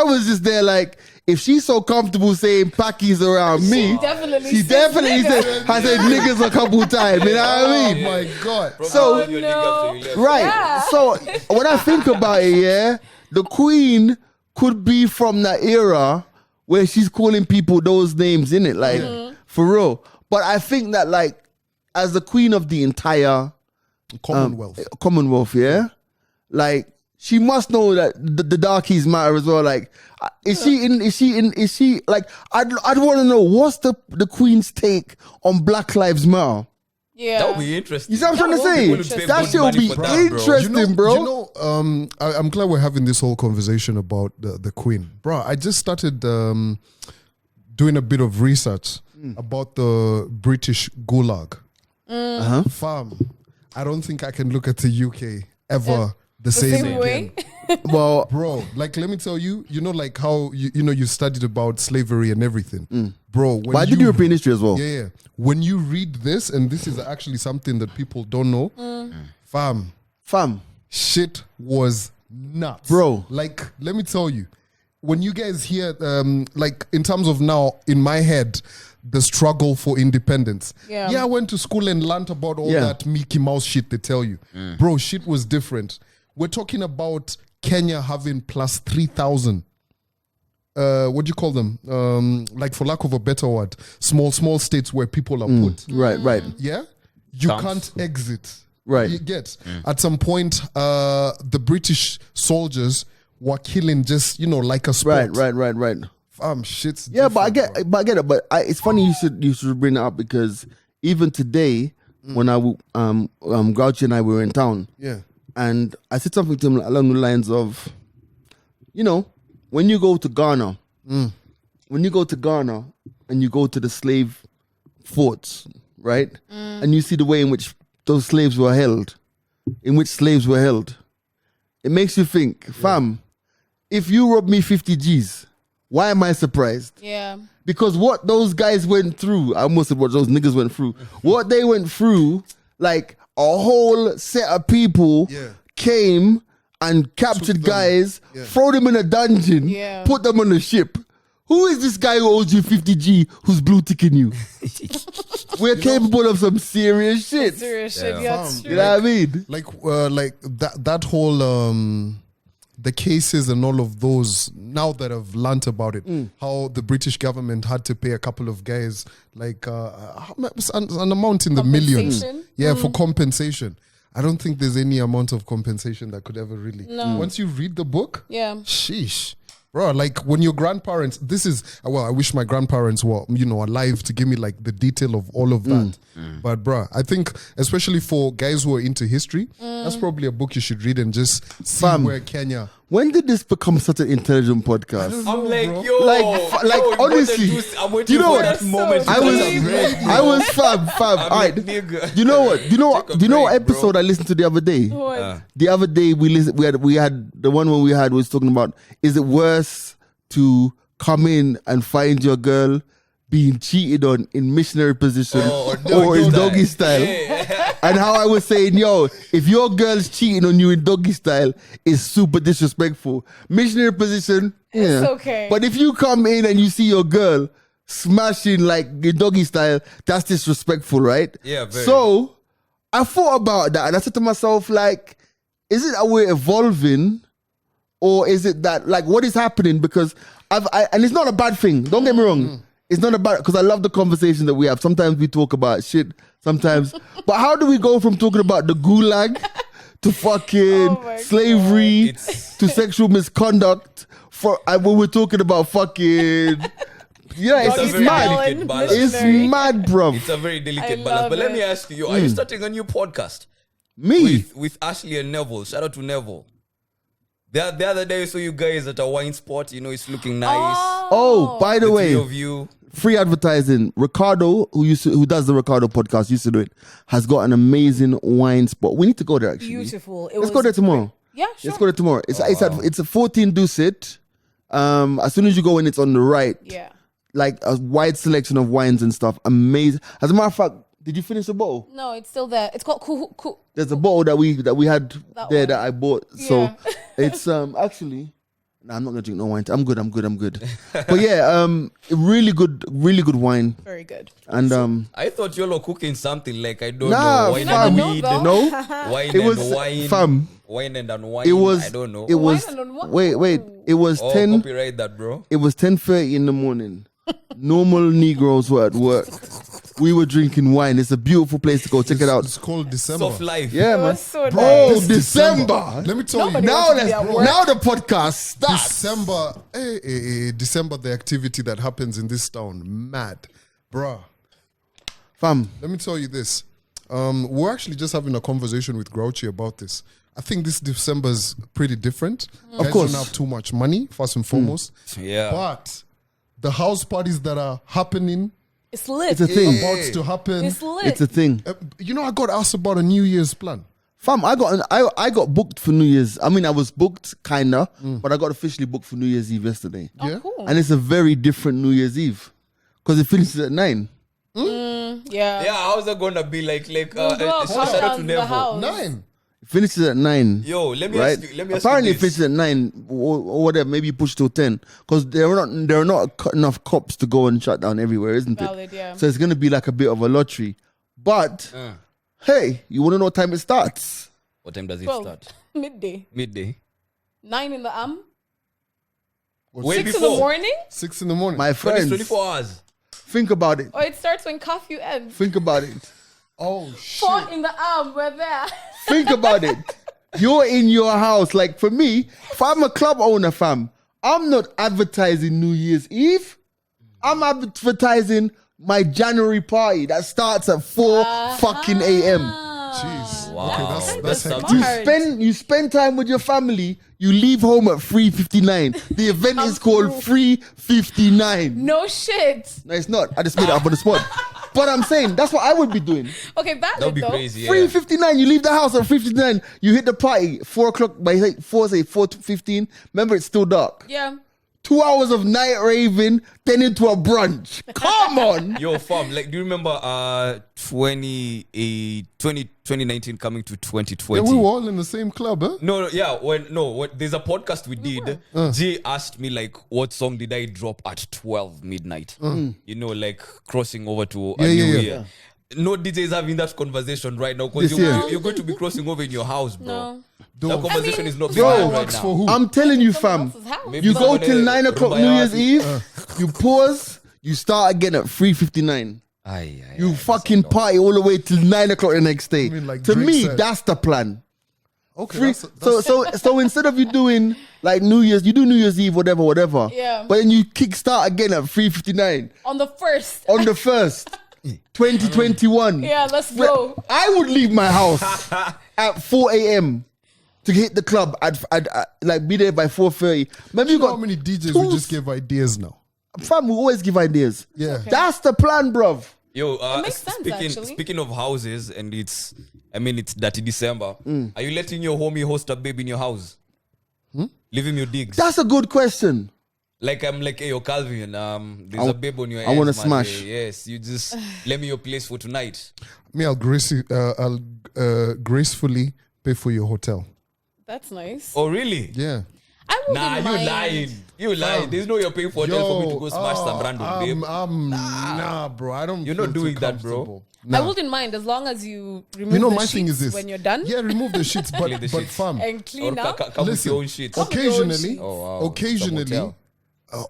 was just there like, if she's so comfortable saying Pakis around me, definitely she definitely has said niggas a couple times. You know what I mean? Oh my God. So right. Yeah. So when I think about it, yeah, the Queen could be from that era where she's calling people those names, in it, like for real. But I think that as the Queen of the entire Commonwealth, yeah, she must know that the darkies matter as well. Is she like, I'd want to know what's the Queen's take on Black Lives Matter. Yeah. That would be interesting. You see what I'm trying to say? That shit will be interesting, bro. I'm glad we're having this whole conversation about the Queen. Bro, I just started doing a bit of research about the British Gulag. Fam, I don't think I can look at the UK ever the same way. Well, bro, let me tell you, how you studied about slavery and everything. Bro, when but I did European history as well. Yeah. When you read this, and this is actually something that people don't know, fam, shit was nuts. Bro. Let me tell you, when you guys hear, in terms of now, in my head, the struggle for independence. Yeah. I went to school and learned about all that Mickey Mouse shit they tell you. Bro, shit was different. We're talking about Kenya having plus 3,000. What do you call them? For lack of a better word, small states where people are put. Right. Yeah? You Camps. can't exit. Right. You get. At some point, the British soldiers were killing just, like a sport. Right. Shit's Yeah, but I different, get it. But it's funny you should bring it up, because even today, when Grouchy and I were in town, and I said something to him along the lines of, when you go to Ghana, and you go to the slave forts, right? And you see the way in which those slaves were held, it makes you think, fam, if you rob me 50 G's, why am I surprised? Yeah. Because what those guys went through, I almost said what those niggas went through, what they went through, like a whole set of people came and captured guys, throw them in a dungeon, put them on a ship. Who is this guy who owes you 50G who's blue ticking you? We're capable of some serious shit. Serious shit, yeah. It's true. You know what I mean? Like that whole the cases and all of those, now that I've learnt about it, how the British government had to pay a couple of guys like an amount in the millions. Yeah, for compensation. I don't think there's any amount of compensation that could ever really. No. Once you read the book, sheesh. Bro, like when your grandparents, I wish my grandparents were, alive to give me like the detail of all of that. But bro, I think especially for guys who are into history, that's probably a book you should read and just see where Kenya. When did this become such an intelligent podcast? I'm like, yo, like honestly, you know what? Moment I was fab. All right, you know what episode I listened to the other day? The other day we had the one when we had was talking about, is it worse to come in and find your girl being cheated on in missionary position or in doggy style? And how I was saying, yo, if your girl's cheating on you in doggy style, it's super disrespectful. Missionary position, it's okay. But if you come in and you see your girl smashing like in doggy style, that's disrespectful, right? Yeah, very. So I thought about that and I said to myself, like, is it that we're evolving, or is it that, like, what is happening? Because and it's not a bad thing. Don't get me wrong. It's not about, because I love the conversation that we have. Sometimes we talk about shit, sometimes. But how do we go from talking about the gulag to fucking slavery to sexual misconduct when we're talking about fucking... Yeah, it's mad. It's mad, bro. It's a very delicate balance. But let me ask you, are you starting a new podcast? Me? With Ashley and Neville. Shout out to Neville. The other day I saw you guys at a wine spot. It's looking nice. Oh, by the way, three of you. Free advertising. Ricardo, who does the Ricardo podcast, used to do it, has got an amazing wine spot. We need to go there, actually. Beautiful. Let's go there tomorrow. Yeah, sure. Let's go there tomorrow. It's a 14 Dusit. As soon as you go in, it's on the right. Yeah. Like a wide selection of wines and stuff. Amazing. As a matter of fact, did you finish the bottle? No, it's still there. It's called Cool. There's a bottle that we had there that I bought. So Yeah. it's actually. No, I'm not gonna drink no wine. I'm good. But yeah, really good wine. Very good. And I thought you all were cooking something like, I don't nah, know, wine fam, and weed. no, Wine it and was wine. fam. Wine and unwine. It was. I don't know. It was. Wine and unwine. Wait. It was 10. Copyright that, bro. It was 10:30 in the morning. Normal Negroes were at work. We were drinking wine. It's a beautiful place to go. Check it out. It's called December. Soft life. Yeah, It man. was so nice. Oh, This December. Let me tell you. Now wants to be at work. now the podcast starts. December, the activity that happens in this town, mad, bruh. Fam. Let me tell you this. We're actually just having a conversation with Grouchy about this. I think this December's pretty different. Of Guys course. don't have too much money, first and foremost. Yeah. But the house parties that are happening, It's lit. It's a thing. about to happen. It's lit. It's a thing. I got asked about a New Year's plan. Fam, I got booked for New Year's. I mean, I was booked kinda, but I got officially booked for New Year's Eve yesterday. Oh, Yeah. cool. And it's a very different New Year's Eve because it finishes at 9. Yeah. Yeah, how's that gonna be like We'll go up, shout out down to the Neville. house. 9. It finishes at 9. Yo, let me right? ask you Apparently, it this. finishes at 9 or whatever. Maybe you push till 10 because there are not enough cops to go and shut down everywhere, isn't Valid, it? yeah. So it's gonna be like a bit of a lottery. But hey, you want to know what time it starts? What time does it 12. start? Midday. Midday. 9 in the AM. Way 6 in before. the morning. 6 in the morning. My But it's friends, 24 hours. think about it. Or it starts when curfew ends. Think about it. Oh, shit. 4 in the AM. We're there. Think about it. You're in your house. Like for me, if I'm a club owner, fam, I'm not advertising New Year's Eve. I'm advertising my January party that starts at 4 fucking a.m. Jeez. Wow. Okay, that's That's hectic. You spend time with your family. You leave home at 3:59. The event is called 3:59. No shit. No, it's not. I just made it up on the spot. But I'm saying that's what I would be doing. Okay, valid That would be though. crazy. Yeah. 3:59, you leave the house at 3:59. You hit the party 4 o'clock by like 4:15. Remember, it's still dark. Yeah. 2 hours of night raving, then into a brunch. Come on. Yo, fam, like, do you remember 2019 coming to 2020? Yeah, we were all in the same club, huh? No, there's a podcast we did. Jay asked me, like, what song did I drop at 12 midnight? You know, like, crossing over to a new year. No DJ is having that conversation right now because This year. you're going to be crossing over in your house, bro. No. That conversation is not being Bro, had right Works now. for who? I'm telling you, fam. Else's house. Maybe You go someone till else, 9 o'clock New Year's Eve, you pause, you start again at 3:59. You fucking party all the way till 9 o'clock the next day. mean, like to Drake me, said. that's the plan. Okay, So instead of you doing like New Year's, you do New Year's Eve, whatever. Yeah. But then you kickstart again at 3:59 On the first. on the 1st, 2021. Yeah, let's go. I would leave my house at 4 a.m. to hit the club at like be there by 4:30. Maybe you you know got how many DJs two- we just gave ideas now? Fam, we always give ideas. Yeah. That's the plan, bruv. Yo, makes sense, actually. speaking of houses, and it's dirty December. Are you letting your homie host a babe in your house? Leave him your digs. That's a good question. Like I'm like, hey, yo, Calvin, there's a babe on your I wanna ass, man. smash. Yes, you just let me your place for tonight. Me, I'll gracefully pay for your hotel. That's nice. Oh, really? Yeah. I wouldn't Nah, you mind. lying. You lying. There's no you're paying for hotel for me to go smash some random babe. Nah, bro. I don't. You're not feel too doing that, bro. comfortable. I Nah. wouldn't mind as long as you remove You know, the my thing is sheets this. when you're done Yeah, remove the sheets, Clean the but sheets. fam. and clean Or up. come with your own shit. with your own Occasionally, sheets. Oh, wow. occasionally. Some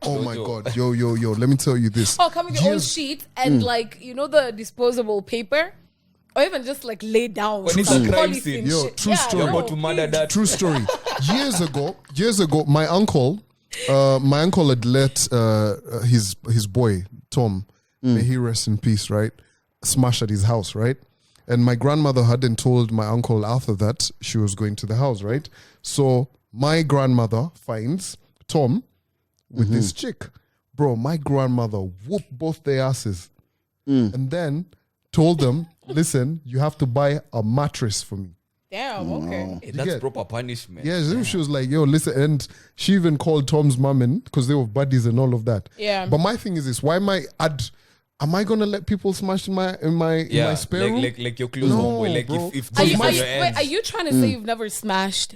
Oh my Yo. God, yo. Let me tell you this. Oh, come with your own Years- sheet and like the disposable paper, or even just like lay down. When it's some a crime polythene scene. Yo, shit. true story. You're no, about to murder please. that. True story. Years ago, my uncle had let his boy Tom, may he rest in peace, right, smash at his house, right, and my grandmother hadn't told my uncle Arthur that she was going to the house, right. So my grandmother finds Tom with this chick, bro. My grandmother whooped both their asses, and then told them, "Listen, you have to buy a mattress for me." Damn. Okay. Hey, that's get- proper punishment. Yeah, she was like, yo, listen. And she even called Tom's mom in because they were buddies and all of that. Yeah. But my thing is this, why am I going to let people smash in my spare room? like your clothes, No, homeboy. Like bro. if Are those you, are are, your you, wait, ends. are you trying to say you've never smashed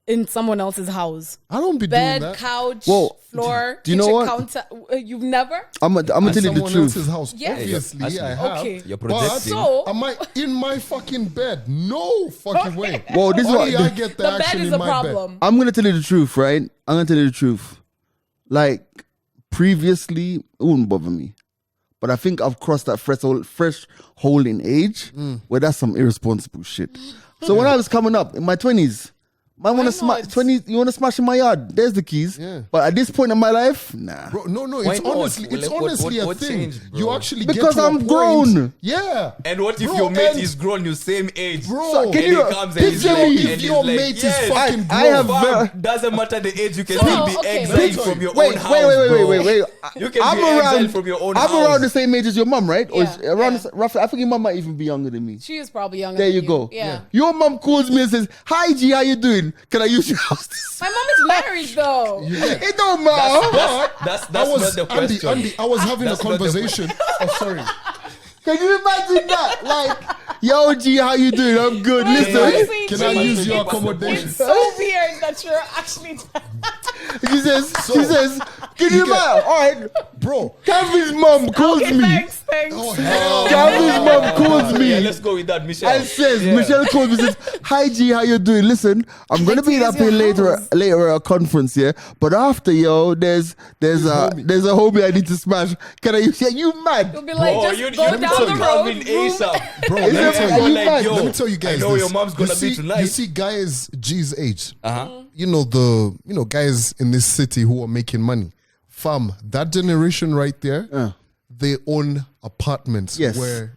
in someone else's house? I don't be Bed, doing that. couch, Well, floor, do you know kitchen what? counter. You've never? I'm gonna tell you the Someone truth. else's house. Yes. Obviously, That's yeah, I me. have. Okay. You're But projecting. So- am I in my fucking bed? No fucking way. Well, this is Why what- do I get the, The bed action is in a my problem. I'm gonna tell you the truth, right? I'm gonna tell you the truth. Like previously, it wouldn't bother me, but I think I've crossed that threshold in age where that's some irresponsible shit. So when I was coming up in my 20s, man want to smash not? 20. You want to smash in my yard? There's the keys. Yeah. But at this point in my life, nah. Bro, no, Why it's not? honestly, Well, it's like, what honestly a thing. changed, bro? You actually Because get to a I'm point- grown. Yeah. And what if Bro, your mate and- is grown, you same age? Bro, So, And can he you comes and he's picture like, me? and If he's your like, mate is yes, fucking I have grown, fam, doesn't matter the age, you can So, still be okay. exiled from your Wait, own house. wait. bro. You can I'm be exiled from your own I'm house. around the same age as your mum, right? Or is Yeah, around yeah. roughly. I think your mum might even be younger than me. She is probably younger There than you go. Yeah. Your mum calls me and says, "Hi G, how you doing? Can I use your house?" My mom is married though. It don't matter. That's That was not the question. Andy, I was having a That's not the conversation. Oh, sorry. Can you imagine that? Like, yo G, how you doing? I'm good. Wait, Listen, wait. Can I Gee, use your it's accommodation? So weird that you're actually. she says, can you imagine? All right, Bro, Kevin's mum calls Okay, me. thanks. oh hell. Kevin's mum calls me. Yeah, let's go with that, Michelle. And says, Yeah. Michelle calls me and says, "Hi G, how you doing? Listen, I'm gonna be to up use here your later at a conference, yeah. But after there's a homie I need to smash. Can I use? Yeah, you mad? You'll be like, Oh, just you go need down to the Calvin road. ASAP. Bro, Is let me it- tell are you, you like, mad? yo, let me tell you guys I know this. your mom's gonna be tonight. You see guys G's age. Uh-huh. You know guys in this city who are making money. Fam, that generation right there, they own apartments Yes. where,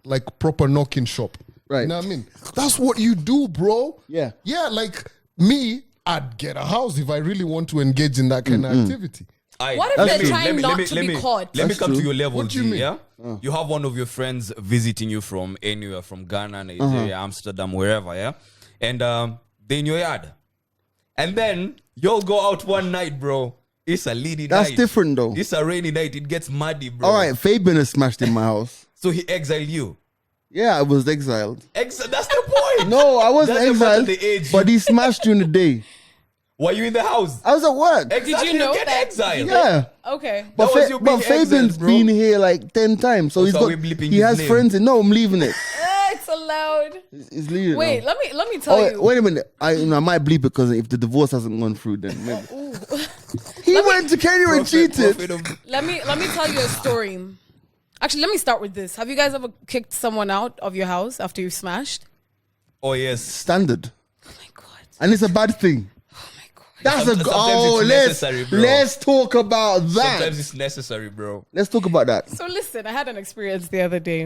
like proper knocking shop. Right. You know what I mean? That's what you do, bro. Yeah. Yeah, like me, I'd get a house if I really want to engage in that kind of activity. What if That's they're true. trying not to be caught? Let me That's come to true. your level, What do you G, mean? yeah? You have one of your friends visiting you from anywhere, from Ghana, Nigeria, Amsterdam, wherever, yeah? And they're in your yard. And then you'll go out one night, bro. It's a leady night. That's different, though. It's a rainy night. It gets muddy, bro. All right, Fabian is smashed in my house. So he exiled you. Yeah, I was exiled. That's the point. No, I wasn't Doesn't matter exiled, the age. but he smashed during the day. Were you in the house? I was at work. Exactly, you know get that? exiled. Yeah. Okay. But, was you being Fabian's exiled, bro. been here like 10 times. So So are we bleeping he his has name? friends in. No, I'm leaving it. It's allowed. He's leaving Wait, now. let me tell you. Wait a minute. I might bleep it because if the divorce hasn't gone through, then maybe. He went to Kenya and cheated. Let me tell you a story. Actually, let me start with this. Have you guys ever kicked someone out of your house after you've smashed? Oh, yes. Standard. Oh my god. And it's a bad thing. Oh my god. That's Sometimes it's necessary, bro. let's talk about that. Sometimes it's necessary, bro. Let's talk about that. So listen, I had an experience the other day.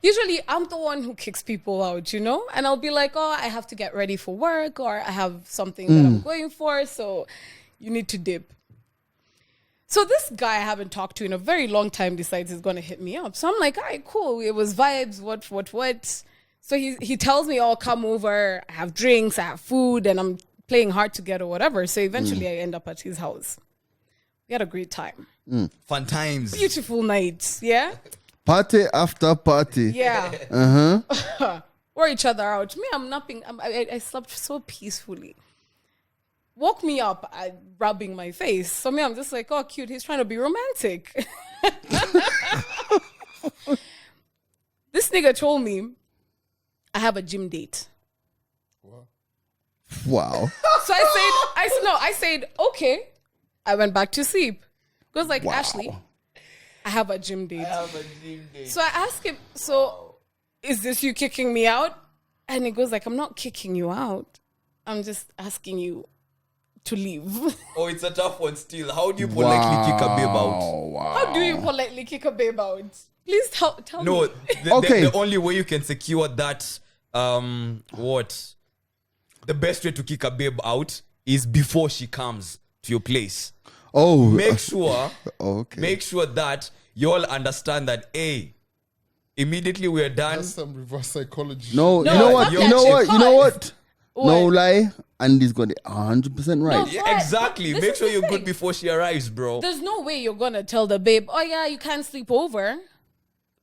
Usually I'm the one who kicks people out, you know? And I'll be like, oh, I have to get ready for work or I have something that I'm going for, so you need to dip. So this guy I haven't talked to in a very long time decides he's going to hit me up. So I'm like, all right, cool. It was vibes, what. So he tells me, oh, come over. I have drinks, I have food, and I'm playing hard to get or whatever. So eventually I end up at his house. We had a great time. Fun times. Beautiful night, yeah? Party after party. Yeah. Wore each other out. Me, I'm napping. I slept so peacefully. Woke me up, rubbing my face. So me, I'm just like, oh, cute. He's trying to be romantic. This nigga told me I have a gym date. Wow. So I said, okay. I went back to sleep. He goes like, Ashley, I have a gym date. So I asked him, so is this you kicking me out? And he goes like, I'm not kicking you out. I'm just asking you to leave. Oh, it's a tough one still. How do you politely kick a babe out? How do you politely kick a babe out? Please tell No, me. the only way you can secure that, the best way to kick a babe out is before she comes to your place. Oh. Make sure Okay. that you all understand that, A, immediately we're done. That's some reverse psychology. No, you No, know what? fuck You that know shit. what? You know what? No What? lie. Andy's got it 100% right. No. Yeah, But exactly. this Make is sure the you're thing. good before she arrives, bro. There's no way you're going to tell the babe, oh yeah, you can't sleep over.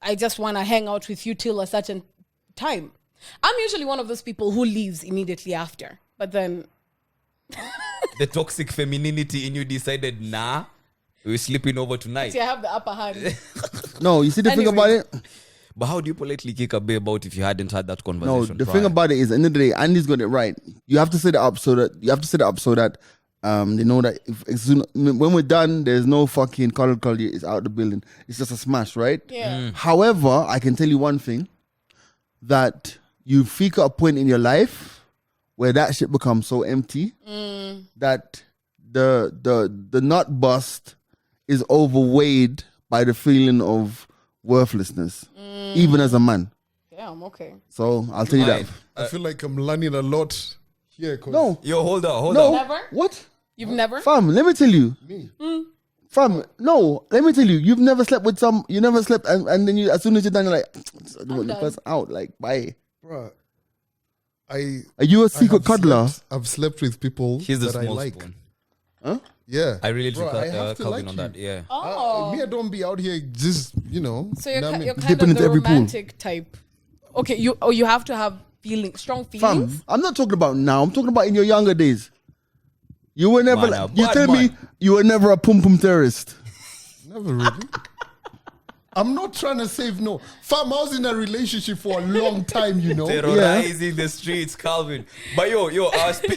I just want to hang out with you till a certain time. I'm usually one of those people who leaves immediately after. But then, The toxic femininity in you decided, nah, we're sleeping over tonight. see, I have the upper hand. No, you see the thing about Anyways. it? But how do you politely kick a babe out if you hadn't had that No, conversation? the prior? thing about it is, at the end of the day, Andy's got it right. You have to set it up so that they know that as soon, when we're done, there's no fucking cuddle. It's out the building. It's just a smash, right? Yeah. However, I can tell you one thing: that you figure a point in your life where that shit becomes so empty that the nut bust is overweighed by the feeling of worthlessness, even as a man. Damn, okay. So I'll tell you that. I feel like I'm learning a lot here. 'Cause No, Yo, hold on. no. Never? What? You've never? Fam, let me tell you. Me. Fam, no, let me tell you. You've never slept with you never slept, and then you, as soon as you're done, you're like, I don't want the done. person out. Like, bye. Bruh, Are you a I secret have cuddler? I've slept with people Here's the that I small like. spoon. Yeah. I really Bruh, took I have to Calvin like on you. that. Yeah. Oh. Me, I don't be out here just, So you're, know what I mean? you're kind Dipping of into the every pool. romantic type. Okay, you have to have strong feelings. Fam, I'm not talking about now. I'm talking about in your younger days. You were never. Man, a You bad tell me man. you were never a pum pum terrorist. Never really. I'm not trying to save no. Fam, I was in a relationship for a long time, you know. Terrorizing the streets, Calvin. But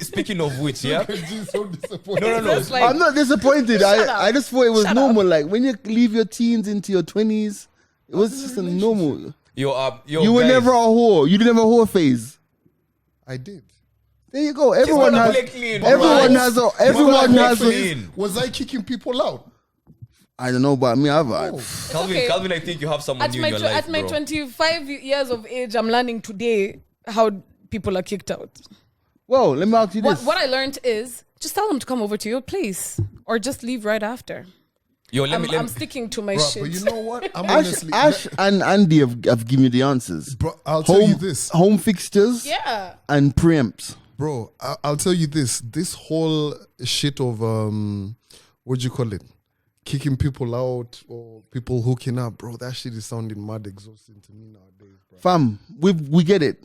speaking of which, yeah. She's so disappointed. No. That's like, I'm not disappointed. Shut up. I just thought it was Shut normal. Like when you leave your teens into your 20s, it was just a normal. You You were guys, never a whore. You didn't have a whore phase. I did. There you go. Everyone gonna has. play clean, Everyone bro. has. gonna Everyone play has. clean. Was I kicking people out? I don't know, but me, I've. Calvin, okay. I think you have someone at new my in your life, at my bro. 25 years of age, I'm learning today how people are kicked out. Well, let me ask you this. What I learned is just tell them to come over to your place or just leave right after. Yo, let I'm me. sticking to my Bro, shit. but you know what? I'm Ash, honestly, Ash and Andy have given you the answers. bro, I'll tell you this. Home fixtures yeah. and preamps. Bro, I'll tell you this. This whole shit of what do you call it? Kicking people out or people hooking up, bro. That shit is sounding mad exhausting to me nowadays, bro. Fam, we get it.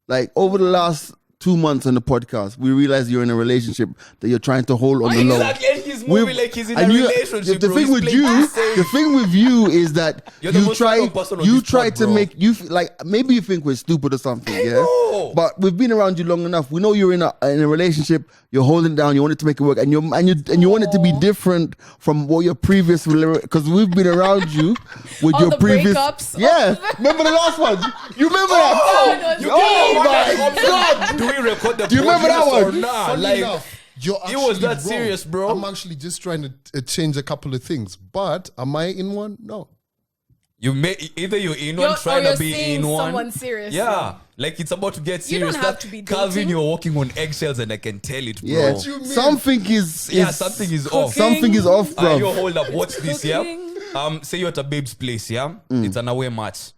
Like over the last 2 months on the podcast, we realize you're in a relationship that you're trying to hold on the low. Exactly, and he's moving like he's in a And relationship. The bro. thing He's with playing you, the same. the thing with you is that You're the you most try, random person on you this try pod, to bro. make you like maybe you think we're stupid or something, yeah. know. But we've been around you long enough. We know you're in a relationship. You're holding it down. You want it to make it work, and you want it to be different from what your previous because we've been around you with All your the previous. breakups. Yeah, remember the last one? You remember that? no, Oh my God! Do we record the Do you remember that podcast or one? Nah, Funny like, enough, you're it was actually that wrong. serious, bro. I'm actually just trying to change a couple of things. But am I in one? No. you may either you're in You're- one trying or to be you're seeing in one. someone serious. Yeah, like it's about to get You don't serious. have to be Calvin, dating. you're walking on eggshells, and I can tell it, bro. Yeah, What you mean? something is Yeah, something is off. Something is off, bro. You hold up. What's this? Yeah. Cooking. Say you're at a babe's place. Yeah. It's an away match.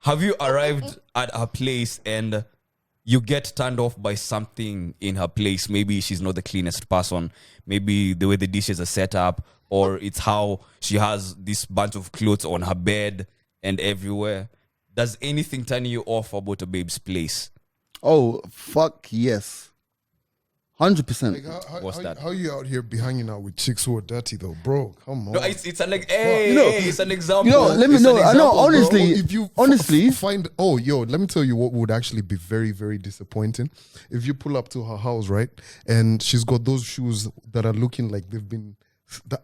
Have you arrived at her place and you get turned off by something in her place? Maybe she's not the cleanest person. Maybe the way the dishes are set up, or it's how she has this bunch of clothes on her bed and everywhere. Does anything turn you off about a babe's place? Oh fuck yes, 100%. Like, What's that? How you out here be hanging out with chicks who are dirty though, bro? Come on. No, it's an hey, You know- it's an example. You know, let me It's know. an I know, example, bro. honestly, if you honestly, find let me tell you what would actually be very, very disappointing. If you pull up to her house, right, and she's got those shoes that are looking like they've been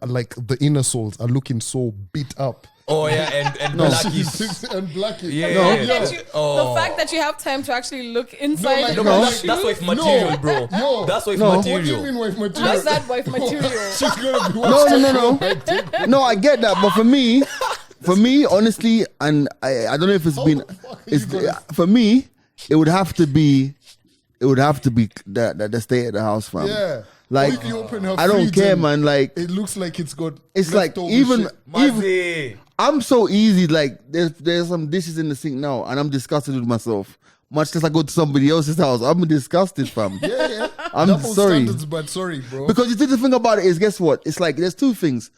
like the inner soles are looking so beat up. Oh yeah, and blackies. and blackie. Yeah. No. yeah. That you- Oh. The fact that you have time to actually look inside. like- No, No, but like- that's wife material, bro. No. That's wife No. What do you material. mean wife material? How's that wife material? She's gonna be no. No, I get that, but for me, honestly, and I don't know if it's How been, the fuck are you it's gonna- for me, it would have to be the stay at the house, fam. Yeah. Like, Or if you open her I don't fridge care, and man. Like, it looks like it's got. it's like leftover even shit. Mazi. I'm so easy. Like, there's some dishes in the sink now, and I'm disgusted with myself. Much less I go to somebody else's house, I'm disgusted, fam. Yeah. I'm Double sorry. standards, but sorry, bro. Because you see, the thing about it is, guess what? It's like there's two things.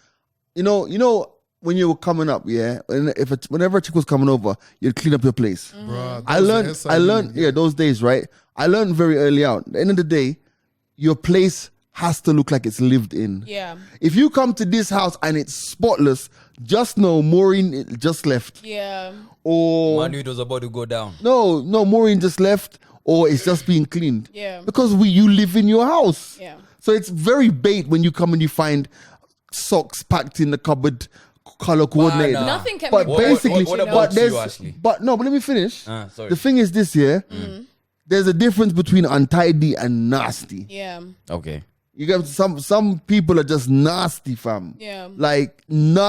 You know, when you were coming up, yeah. Whenever a chick was coming over, you'd clean up your place. Bruh, I those learned, yeah, those days, right? I learned very early out. At the end of the day, your place has to look like it's lived in. Yeah. If you come to this house and it's spotless, just know Maureen just left. Yeah. Or Man, it was about to go down. no, Maureen just left, or it's just being cleaned. Yeah. Because you live in your house. Yeah. So it's very bait when you come and you find socks packed in the cupboard, color coordinated. nah. Nothing can But be basically, what you know? about but there's, you, Ashley? but no, but let me finish. Sorry. The thing is this here, there's a difference between untidy and nasty. Yeah. Okay. You get some people are just nasty, fam. Yeah. Like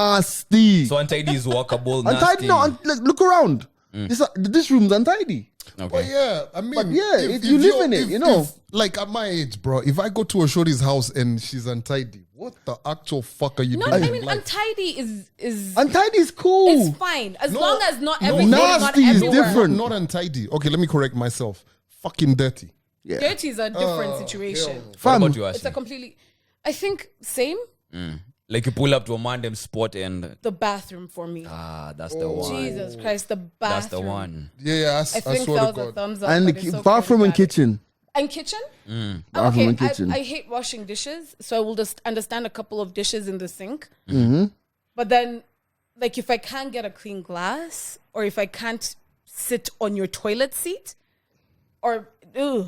nasty. So untidy is walkable, Untidy, nasty. no, look around. This room's untidy. Okay. But yeah, I mean, But yeah, you live in it, you know. Like at my age, bro, if I go to a shorty's house and she's untidy, what the actual fuck are you No, doing? I mean, Like, untidy is Untidy is cool. it's fine as No, long as not no, everything nasty not is everywhere. different. not untidy. Okay, let me correct myself. Fucking dirty. Yeah. Dirty is a different situation. What Fam, about you, It's a Ashley? completely. I think same. Like you pull up to a random spot and The bathroom for me. that's the one. Jesus Christ, the bathroom. That's the one. Yeah, I I think swear that to was a God. thumbs up. and but the it's so bathroom and charismatic. kitchen. And kitchen? Bathroom Okay, and kitchen. I hate washing dishes, so I will just understand a couple of dishes in the sink. Mm-hmm. But then, like, if I can't get a clean glass, or if I can't sit on your toilet seat, or ugh.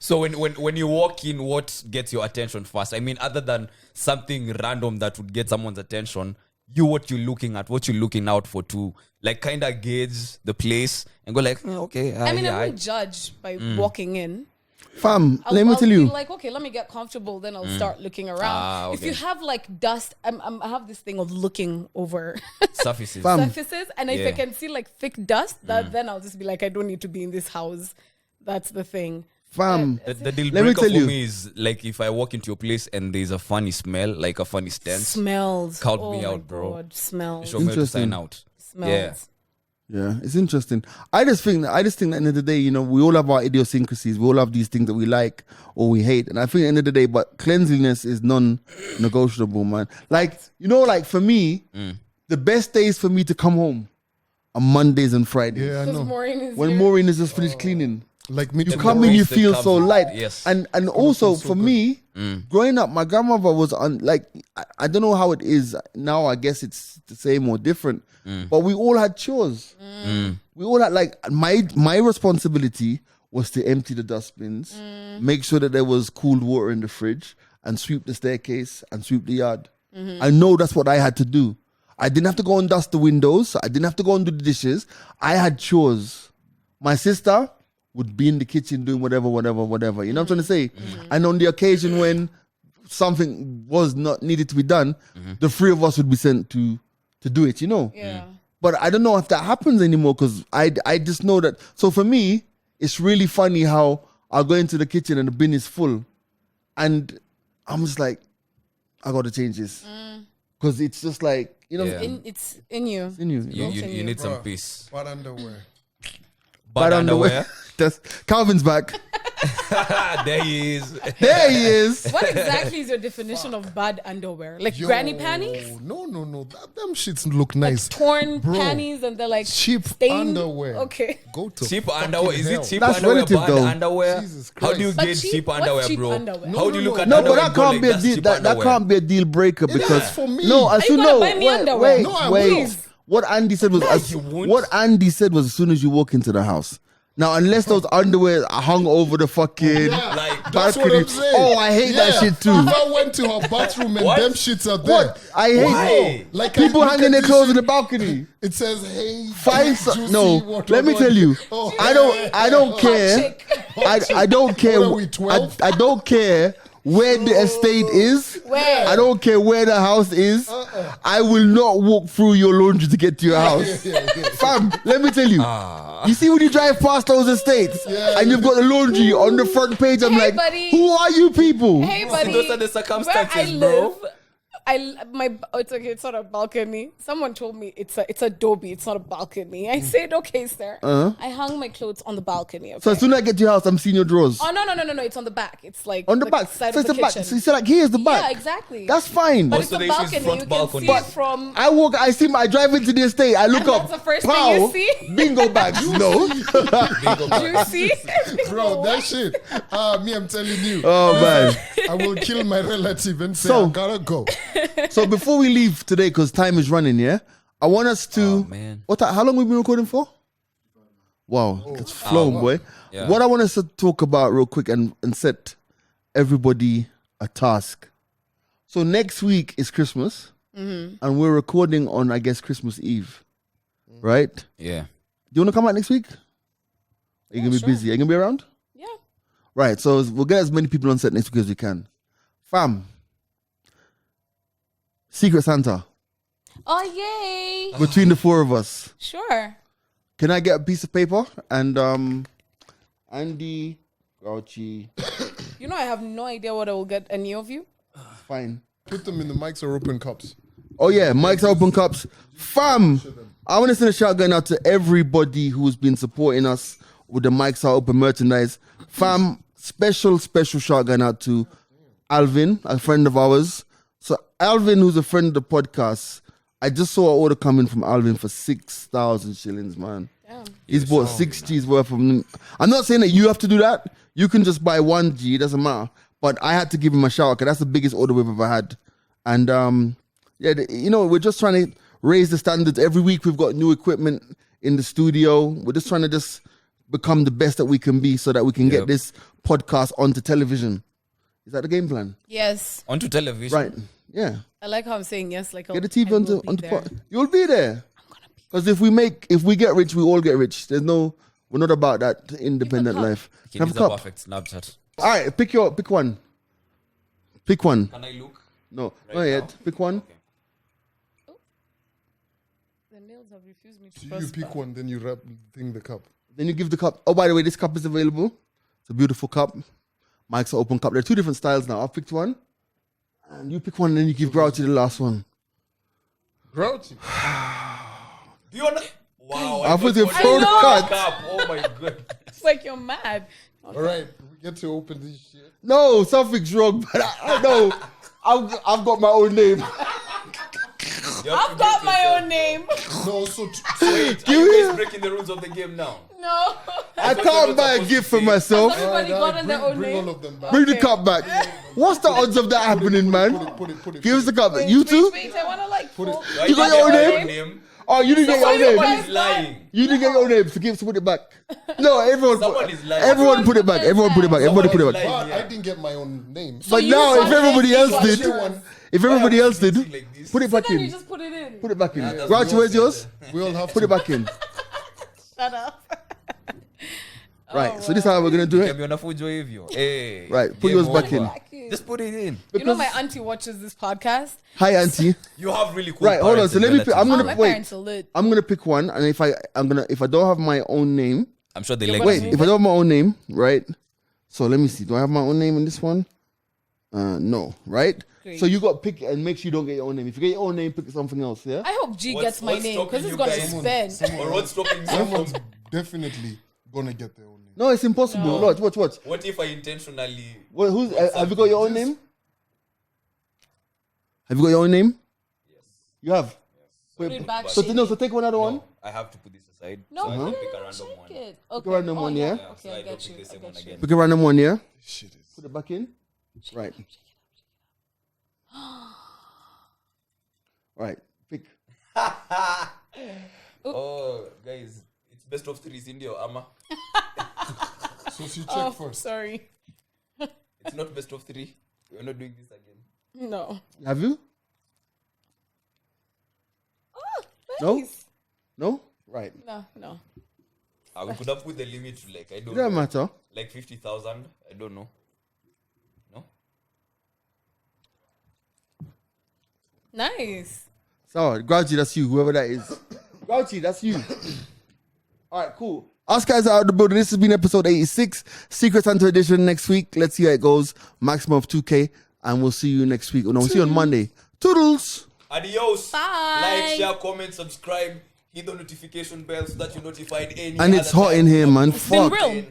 So when you walk in, what gets your attention first? I mean, other than something random that would get someone's attention, what you're looking at, what you're looking out for to like kind of gauge the place and go like, okay. I mean, yeah, I won't judge by walking in. Fam, I'll let me tell you. Be like, okay, let me get comfortable, then I'll start looking around. If okay. you have like dust, I have this thing of looking over surfaces. Fam. surfaces, and if I Yeah. can see like thick dust, then I'll just be like, I don't need to be in this house. That's the thing. Fam, The deal Let me breaker tell for you. me is like if I walk into your place and there's a funny smell, like a funny stench, Smells. count oh me my out, bro. God, smells. Show me to Interesting. sign out. Smells. yeah, it's interesting. I just think that at the end of the day, you know, we all have our idiosyncrasies. We all have these things that we like or we hate. And I think at the end of the day, but cleanliness is non-negotiable, man. Like, you know, like for me, the best days for me to come home are Mondays and Fridays. Yeah, I Because know. Maureen is When here. Maureen is just finished cleaning. Like me too. You come in, you That feel comes so with- light. yes. And also so for good. me, growing up, my grandmother was I don't know how it is now. I guess it's the same or different. But we all had chores. We all had like my responsibility was to empty the dustbins, make sure that there was cooled water in the fridge, and sweep the staircase and sweep the yard. I know that's what I had to do. I didn't have to go and dust the windows. I didn't have to go and do the dishes. I had chores. My sister would be in the kitchen doing whatever. You know what I'm trying to say? And on the occasion when something was not needed to be done, the three of us would be sent to do it, you know? Yeah. But I don't know if that happens anymore because I just know that. So for me, it's really funny how I'll go into the kitchen and the bin is full. And I'm just like, I got to change this. Because it's just like, you know, Yeah. It's in you. it's in you. You, know? you need some Bruh. peace. Bad underwear. Bad underwear. That's Calvin's back. There he is. There he is. What exactly is your definition of bad underwear? Like Yo, granny panties? No. Them shits look nice. Torn Bro, panties and they're like cheap stained? underwear. Okay. Go to Cheap fucking underwear. Is hell. it cheap That's underwear? relative, Bad though. underwear? Jesus How do you Christ. But gauge cheap- cheap what's underwear, cheap bro? underwear? How do you No, look at No, underwear but and that go can't like, be a that's deal. cheap That underwear? can't be a deal breaker because for me. no, as Are you you gonna know, buy me underwear? wait, No, I wait. will. What Andy said was you won't. what Andy said was as soon as you walk into the house. Now, unless those underwear are hung over the fucking Like, That's what balcony. I'm saying. Oh, I hate that Yeah. shit too. If I went to her bathroom and What? them shits are there. What? I hate Why? Like people I look hanging at their this clothes in shit, the balcony. It says, "Hey, Find juicy, no. what, Let me what, tell you, oh, I don't care. chick. I don't care. What are we, 12? I don't care where the estate is. Where? I don't care where the house is. I will not walk through your laundry to get to your house. Fam, let me tell you. You see when you drive past those estates and you've got the laundry on the front page, I'm Hey, like, buddy. who are you people? Hey, buddy. those are the circumstances, where I bro. live, it's okay. It's not a balcony. Someone told me it's a Adobe. It's not a balcony. I said, okay, sir. I hung my clothes on the balcony. Okay? So as soon as I get to your house, I'm seeing your drawers. Oh no! It's on the back. It's like On the back. side So of it's the back. kitchen. So you say like, here's the back. Yeah, exactly. That's fine. But Also, it's a the issue is balcony. front You balcony. can see it from. I drive into the estate, I look And up. that's the first thing you pow, see? Bingo bags. No. Juicy. bro, that shit. Me, I'm telling you. Oh man. I will kill my relative and say, So- I gotta go. So before we leave today, because time is running, yeah, I want us to. Oh, man. How long we been recording for? Wow, that's flown, boy. Yeah. What I want us to talk about real quick and set everybody a task. So next week is Christmas, and we're recording on, I guess, Christmas Eve, right? Do Yeah. you want to come out next week? Are you gonna be sure. busy? Are you gonna be around? Yeah. Right. So we'll get as many people on set next week as we can. Fam. Secret Santa Oh yay! between the four of us. Sure. Can I get a piece of paper and Andy, Grouchy, You know I have no idea what I will get any of you. fine. Put them in the mics or open cups. Oh yeah, Mike's Open Cups. Fam, I want to send a shout going out to everybody who's been supporting us with the Mike's Are Open merchandise. Fam, special shout going out to Alvin, a friend of ours. So Alvin, who's a friend of the podcast, I just saw an order coming from Alvin for 6,000 shillings, man. Damn. He's bought 6 G's worth of them. I'm not saying that you have to do that. You can just buy 1 G, it doesn't matter. But I had to give him a shout because that's the biggest order we've ever had. And we're just trying to raise the standards. Every week we've got new equipment in the studio. We're just trying to just become the best that we can be so that we can get this podcast onto television. Is that the game plan? Yes. Onto television. Right. Yeah. I like how I'm saying yes. Like Get the TV I onto will be there. You'll be there. Because if we get rich, we all get rich. We're not about that independent cup. life. Okay, Have a this is a cup. perfect Snapchat. All right, pick one. Pick one. Can I look? No, not yet. Pick one. The nails have refused me to So press you pick back. one, then you wrap the cup. Then you give the cup. Oh, by the way, this cup is available. It's a beautiful cup. Mike's an open cup. There are 2 different styles now. I've picked one. And you pick one and then you give Grouchy the last one. Grouchy. Do you want? Wow! I put your thought phone know. cut. Oh my god! It's like you're mad. All right, we get to open this shit. No, something's wrong, but I know. I've got my own name. I've got my own name. No, so Wait, are you guys breaking the rules of the game now? No. I can't buy a gift for myself. Everybody got on their own bring name. all of them back. Bring the cup back. What's the odds of that happening, man? Put it. Give us the cup. You too? Wait, I want to like pull. Why You got did your get own my name? Oh, you didn't get Someone your own Someone name. is lying. You didn't get your own name, so put it back. No, everyone. Someone is lying. Everyone put it back. Everyone put it back. Everybody put it back. Someone is But I didn't get my own name. But you now, if got everybody it, else you got did, yours. if everybody else did, like this. put it back Then you in. just put it in. Put it back in. that's Grouchy, where's yours? We all have Put to it back in. Shut up. Right. So this is how we're gonna do it. Ukiambiwa fujo hivyo. Hey, Right. Put game yours back over. in. Just put it in. You know my auntie watches this podcast. Hi, auntie. You have really cool. Right. Hold on. parents So and let me. Pick, I'm Oh, gonna my wait. parents are lit. I'm gonna pick one, and if I don't have my own name. I'm sure they You're like. gonna Wait, move if I don't have my own name, right? So let me see. Do I have my own name in this one? No, right? Great. So you got to pick and make sure you don't get your own name. If you get your own name, pick something else, yeah? I hope G What's- gets my what's name stopping because it's you gonna guys? spend. Or what's stopping me Someone's from? definitely gonna get their own name. No, it's impossible. No. Watch. What if I intentionally? What, have you got your own name? Have you got your own name? Yes. You have? Put it back. So, shake no, it. so take one other one. No, I have to put this aside. No, so I put can it pick a in, random shake one. it. Okay. a random Oh, one, yeah? Yeah, Okay, so I I get don't you. pick the I same one get you. again. Pick a random one, yeah? Shit is. Put it back in. Right. Right. Pick. Oh, guys, it's best of 3 India Ama. So she check Oh, first. sorry. It's not best of 3. We're not doing this again. No. Have you? Oh, No? nice. No? Right. No. We could have put the limit to like, I don't It doesn't know, matter. like 50,000. I don't know. No? Nice. So, Grouchy, that's you, whoever that is. Grouchy, that's you. All right, cool. Us guys are out of the building. This has been episode 86. Secret Santa edition next week. Let's see how it goes. Maximum of 2K. And we'll see you next week. No, we'll see you on Monday. Toodles. Adios. Bye. Like, share, comment, subscribe. Hit the notification bell so that you're notified any And other it's hot time in here, we man. upload Fuck. Been real.